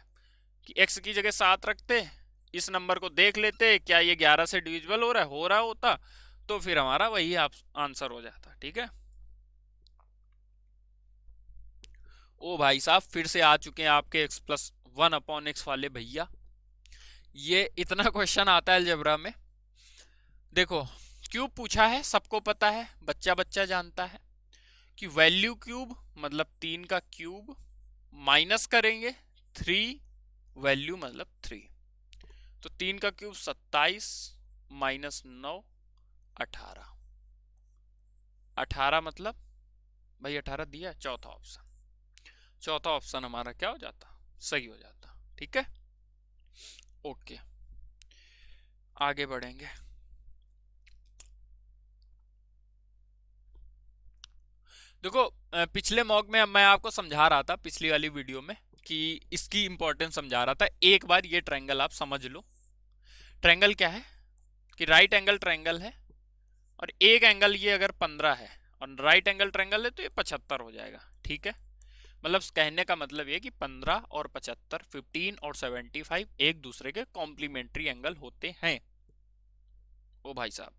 Speaker 1: कि x की जगह 7 रखते, इस नंबर को देख लेते क्या ये 11 से डिविजिबल हो रहा होता, तो फिर हमारा वही आंसर हो जाता। ठीक है। ओ भाई साहब, फिर से आ चुके हैं आपके x + 1/x वाले भैया। ये इतना क्वेश्चन आता है अलजेब्रा में। देखो, क्यूब पूछा है, सबको पता है, बच्चा बच्चा जानता है कि वैल्यू क्यूब मतलब 3 का क्यूब, माइनस करेंगे 3, वैल्यू मतलब 3। तो 3 का क्यूब 27 -9 18। 18 मतलब भाई 18 दिया, चौथा ऑप्शन। चौथा ऑप्शन हमारा क्या हो जाता? सही हो जाता। ठीक है, ओके, आगे बढ़ेंगे। देखो, पिछले मॉक में मैं आपको समझा रहा था, पिछली वाली वीडियो में, कि इसकी इंपॉर्टेंस समझा रहा था। एक बार ये ट्रायंगल आप समझ लो। ट्रायंगल क्या है? कि राइट एंगल ट्रायंगल है और एक एंगल ये अगर 15 है और राइट एंगल ट्रायंगल है तो ये 75 हो जाएगा। ठीक है, मतलब कहने का मतलब ये कि 15 और 75, 15 और 75 एक दूसरे के कॉम्प्लीमेंट्री एंगल होते हैं। ओ भाई साहब,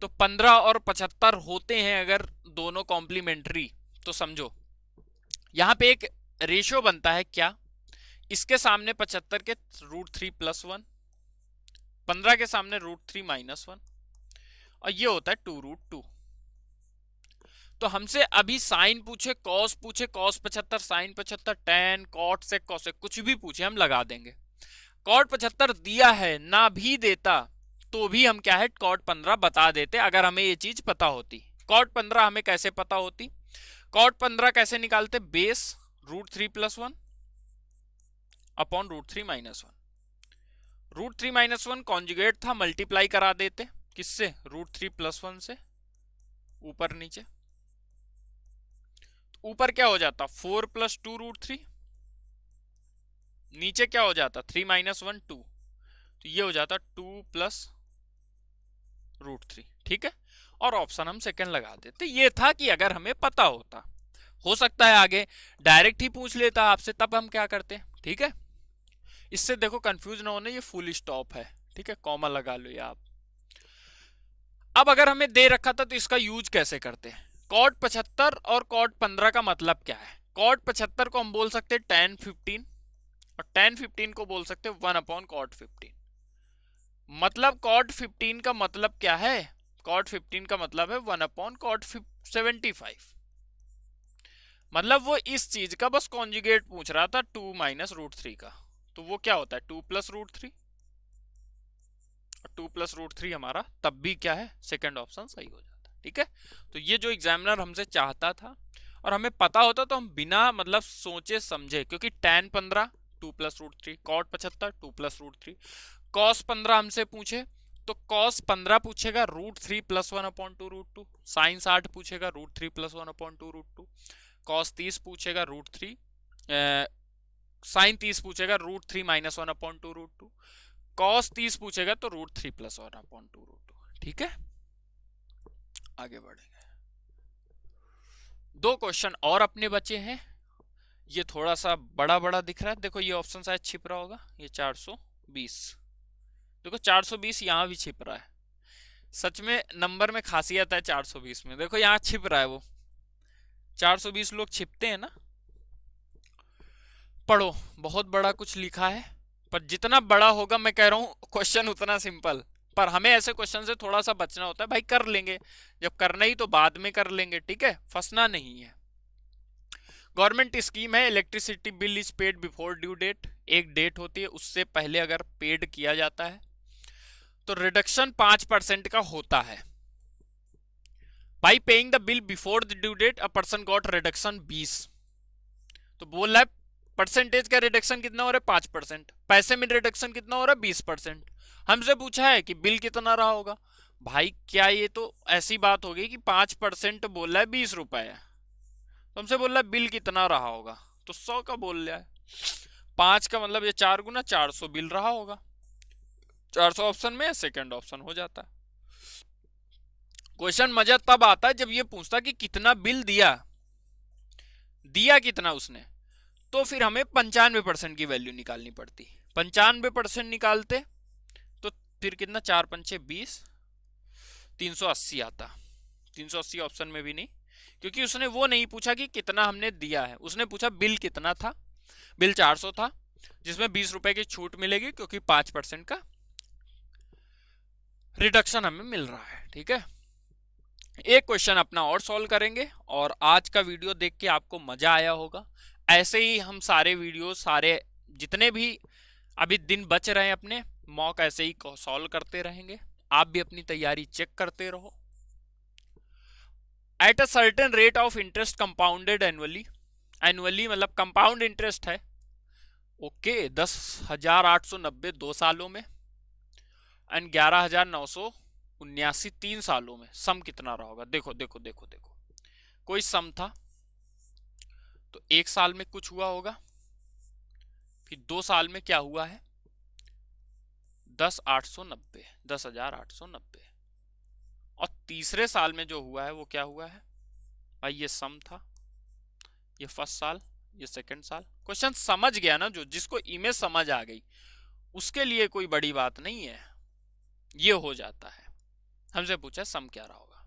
Speaker 1: तो 15 और 75 होते हैं अगर दोनों कॉम्प्लीमेंट्री, तो समझो यहां पे एक रेशियो बनता है क्या, इसके सामने 75 के √3+1, 15 के सामने √3-1 और ये होता है 2√2। तो हमसे अभी साइन पूछे, कॉस पूछे, cos 75, sign 75, tan, cot sec, cosec, कुछ भी पूछे हम लगा देंगे। cot 75 दिया है ना भी देता तो भी हम क्या है cot 15 बता देते अगर हमें ये चीज पता होती। cot 15 हमें कैसे पता होती, cot 15 कैसे निकालते, बेस √3+1 अपॉन √3-1। √3-1 कॉन्जुगेट था, मल्टीप्लाई करा देते किससे, √3+1 से, ऊपर नीचे। ऊपर क्या हो जाता 4 + 2√3, नीचे क्या हो जाता 3-1 2, तो ये हो जाता 2 + √3। ठीक है, और ऑप्शन हम सेकंड लगा देते। ये था कि अगर हमें पता होता, हो सकता है आगे डायरेक्ट ही पूछ लेता आपसे, तब हम क्या करते। ठीक है, इससे देखो कंफ्यूज ना होने, ये फुल स्टॉप है। ठीक है, कॉमा लगा लो ये आप। अब अगर हमें दे रखा था तो इसका यूज कैसे करते हैं, cot 75 और cot 15 का मतलब क्या है। cot 75 को हम बोल सकते हैं tan 15 और tan 15 को बोल सकते हैं 1/cot 15। मतलब cot 15 का मतलब क्या है, cot 15 का मतलब है 1/cot 75। मतलब वो इस चीज का बस कॉन्जुगेट पूछ रहा था 2 - √3 का, तो वो क्या होता है 2 + √3, 2 + √3 हमारा तब भी क्या है सेकंड ऑप्शन सही हो जाता है। ठीक है, तो ये जो एग्जामिनर हमसे चाहता था और हमें पता होता तो हम बिना मतलब सोचे समझे, क्योंकि tan 15 2 + √3, cot 75 2 + √3, cos 15 हमसे पूछे तो cos 15 पूछेगा √3+1/2√2, sin 60 पूछेगा √3+1/2√2, cos 30 पूछेगा √3, sin 30 पूछेगा √3-1/2√2, cos 30 पूछेगा तो √3+1/2√2। ठीक है, आगे बढ़ेंगे। दो क्वेश्चन और अपने बचे हैं, ये थोड़ा सा बड़ा बड़ा दिख रहा है, देखो ये ऑप्शन शायद छिप रहा होगा, ये 420, देखो 420 यहाँ भी छिप रहा है। सच में नंबर में खासियत है 420 में, देखो यहाँ छिप रहा है, वो 420 लोग छिपते हैं ना। पढ़ो, बहुत बड़ा कुछ लिखा है, पर जितना बड़ा होगा मैं कह रहा हूं क्वेश्चन उतना सिंपल, पर हमें ऐसे क्वेश्चन से थोड़ा सा बचना होता है भाई, कर लेंगे जब करना ही तो बाद में कर लेंगे। ठीक है, फंसना नहीं है। गवर्नमेंट स्कीम है electricity bill is paid before due date, एक डेट होती है उससे पहले अगर पेड किया जाता है तो रिडक्शन 5% का होता है। By paying the bill before the due date a person got reduction 20, तो बोल रहा है परसेंटेज का रिडक्शन कितना हो रहा है 5%, पैसे में रिडक्शन कितना हो रहा है 20%। हमसे पूछा है कि बिल कितना रहा होगा। भाई क्या ये तो ऐसी बात होगी कि 5% बोल रहा है 20 रुपए है, तो हमसे बोल रहा है बिल कितना रहा होगा, तो 100 का बोल रहा है, 5 का मतलब ये 4 गुना 400 बिल रहा होगा। 400 ऑप्शन में सेकंड ऑप्शन हो जाता है। क्वेश्चन मजा तब आता है जब ये पूछता कि कितना बिल दिया, दिया कितना उसने, तो फिर हमें 95% की वैल्यू निकालनी पड़ती। 95% निकालते तो फिर कितना, 4 पंचे 20, 380 आता। 380 ऑप्शन में भी नहीं, क्योंकि उसने वो नहीं पूछा कि कितना हमने दिया है, उसने पूछा बिल कितना था। बिल 400 था जिसमें 20 रुपए की छूट मिलेगी क्योंकि 5% का रिडक्शन हमें मिल रहा है। ठीक है, एक क्वेश्चन अपना और सॉल्व करेंगे और आज का वीडियो देख के आपको मजा आया होगा। ऐसे ही हम सारे वीडियो, सारे जितने भी अभी दिन बच रहे हैं अपने मॉक, ऐसे ही सॉल्व करते रहेंगे। आप भी अपनी तैयारी चेक करते रहो। At a certain rate of interest compounded annually, annually मतलब कंपाउंड इंटरेस्ट है, ओके 10,890 2 सालों में एंड 11,979 3 सालों में, सम कितना रहा होगा। देखो देखो देखो देखो, कोई सम था तो 1 साल में कुछ हुआ होगा, फिर 2 साल में क्या हुआ है, 10,890, 10,890। और तीसरे साल में जो हुआ है वो क्या हुआ है भाई, ये सम था, ये फर्स्ट साल, ये सेकंड साल। क्वेश्चन समझ गया ना, जो जिसको इमेज समझ आ गई उसके लिए कोई बड़ी बात नहीं है, ये हो जाता है। हमसे पूछा सम क्या रहा होगा,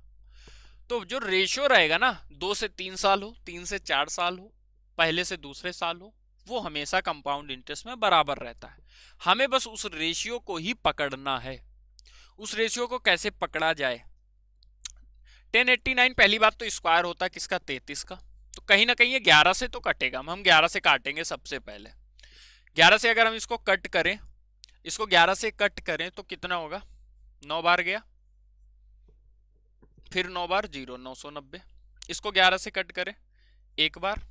Speaker 1: तो जो रेशियो रहेगा ना, 2 से 3 साल हो, 3 से 4 साल हो, पहले से दूसरे साल हो, वो हमेशा कंपाउंड इंटरेस्ट में बराबर रहता है। हमें बस उस रेशियो को ही पकड़ना है। उस रेशियो को कैसे पकड़ा जाए, 1089 पहली बात तो स्क्वायर होता है किसका, 33 का, तो कहीं ना कहीं ये 11 से तो कटेगा, हम 11 से काटेंगे सबसे पहले। 11 से अगर हम इसको कट करें, इसको 11 से कट करें तो कितना होगा, 9 बार गया, फिर 9 बार 0, 990। इसको 11 से कट करें एक बार,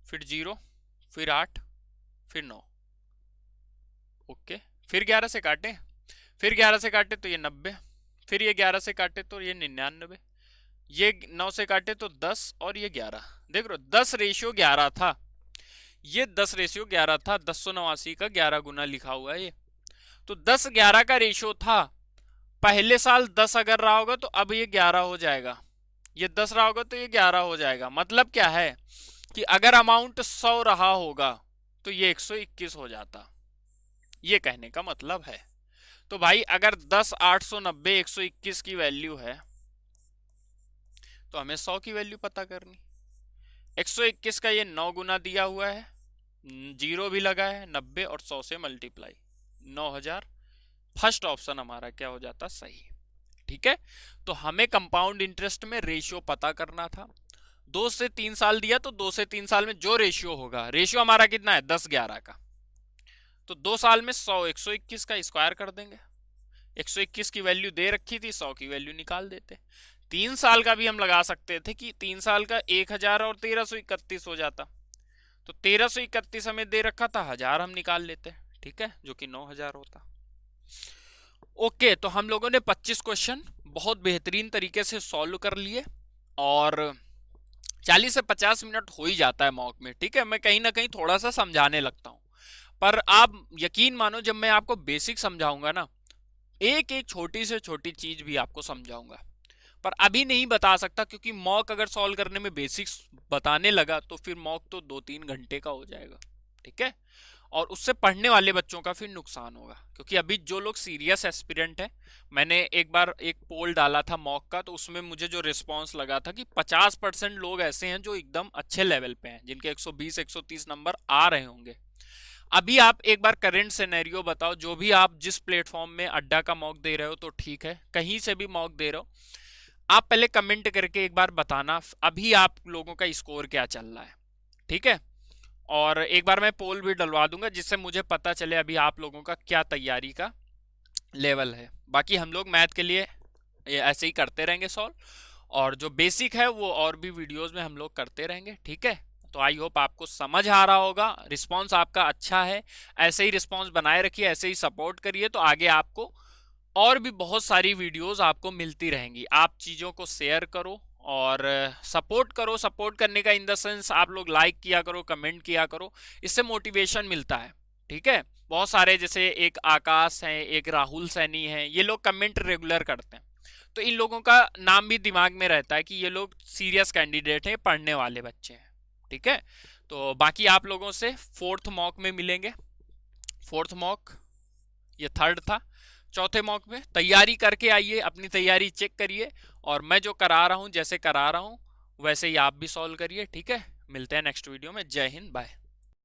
Speaker 1: फिर 0, फिर 8, फिर 9, ओके। फिर 11 से काटे, फिर 11 से काटे तो ये 90, फिर ये 11 से काटे तो ये 99, ये 9 से काटे तो 10 और ये 11। देख रहे हो 10 रेशियो 11 था, ये 10 रेशियो 11 था, 1089 का 11 गुना लिखा हुआ है ये, तो 10-11 का रेशियो था। पहले साल 10 अगर रहा होगा तो अब ये 11 हो जाएगा, ये 10 रहा होगा तो ये 11 हो जाएगा। मतलब क्या है कि अगर अमाउंट 100 रहा होगा तो ये 121 हो जाता, ये कहने का मतलब है। तो भाई अगर 10,890 121 की वैल्यू है तो हमें 100 की वैल्यू पता करनी। 121 का ये 9 गुना दिया हुआ है, 0 भी लगा है, 90 और 100 से मल्टीप्लाई, 9000। फर्स्ट ऑप्शन हमारा क्या हो जाता, सही। ठीक है, तो हमें कंपाउंड इंटरेस्ट में रेशियो पता करना था। 2 से 3 साल दिया तो 2 से 3 साल में जो रेशियो होगा, रेशियो हमारा कितना है 10-11 का, तो 2 साल में 100 121 का स्क्वायर कर देंगे। 121 की वैल्यू दे रखी थी, 100 की वैल्यू निकाल देते। 3 साल का भी हम लगा सकते थे कि 3 साल का 1000 और 1331 हो जाता, तो 1331 हमें दे रखा था, 1000 हम निकाल लेते, ठीक है, जो कि 9000 होता। ओके, तो हम लोगों ने 25 क्वेश्चन बहुत बेहतरीन तरीके से सॉल्व कर लिए, और 40 से 50 मिनट हो ही जाता है मॉक में, ठीक है। मैं कहीं ना कहीं थोड़ा सा समझाने लगता हूँ, पर आप यकीन मानो जब मैं आपको बेसिक समझाऊंगा ना, एक एक छोटी से छोटी चीज भी आपको समझाऊंगा, पर अभी नहीं बता सकता, क्योंकि मॉक अगर सॉल्व करने में बेसिक्स बताने लगा तो फिर मॉक तो 2-3 घंटे का हो जाएगा, ठीक है, और उससे पढ़ने वाले बच्चों का फिर नुकसान होगा। क्योंकि अभी जो लोग सीरियस एस्पिरेंट है, मैंने एक बार एक पोल डाला था मॉक का, तो उसमें मुझे जो रिस्पांस लगा था कि 50% लोग ऐसे हैं जो एकदम अच्छे लेवल पे हैं, जिनके 120-130 नंबर आ रहे होंगे। अभी आप एक बार करंट सिनेरियो बताओ, जो भी आप जिस प्लेटफॉर्म में अड्डा का मॉक दे रहे हो तो ठीक है, कहीं से भी मॉक दे रहे हो, आप पहले कमेंट करके एक बार बताना अभी आप लोगों का स्कोर क्या चल रहा है, ठीक है। और एक बार मैं पोल भी डलवा दूंगा, जिससे मुझे पता चले अभी आप लोगों का क्या तैयारी का लेवल है। बाकी हम लोग मैथ के लिए ऐसे ही करते रहेंगे सॉल्व, और जो बेसिक है वो और भी वीडियोस में हम लोग करते रहेंगे, ठीक है। तो आई होप आपको समझ आ रहा होगा, रिस्पांस आपका अच्छा है, ऐसे ही रिस्पांस बनाए रखिए, ऐसे ही सपोर्ट करिए, तो आगे आपको और भी बहुत सारी वीडियोस आपको मिलती रहेंगी। आप चीज़ों को शेयर करो और सपोर्ट करो। सपोर्ट करने का इन द सेंस आप लोग लाइक किया करो, कमेंट किया करो, इससे मोटिवेशन मिलता है, ठीक है। बहुत सारे जैसे एक आकाश हैं, एक राहुल सैनी हैं, ये लोग कमेंट रेगुलर करते हैं, तो इन लोगों का नाम भी दिमाग में रहता है कि ये लोग सीरियस कैंडिडेट हैं, पढ़ने वाले बच्चे हैं, ठीक है। तो बाकी आप लोगों से 4th मॉक में मिलेंगे। 4th मॉक ये 3rd था, 4थे मॉक में तैयारी करके आइए, अपनी तैयारी चेक करिए, और मैं जो करा रहा हूँ, जैसे करा रहा हूँ वैसे ही आप भी सॉल्व करिए, ठीक है। मिलते हैं नेक्स्ट वीडियो में। जय हिंद, बाय।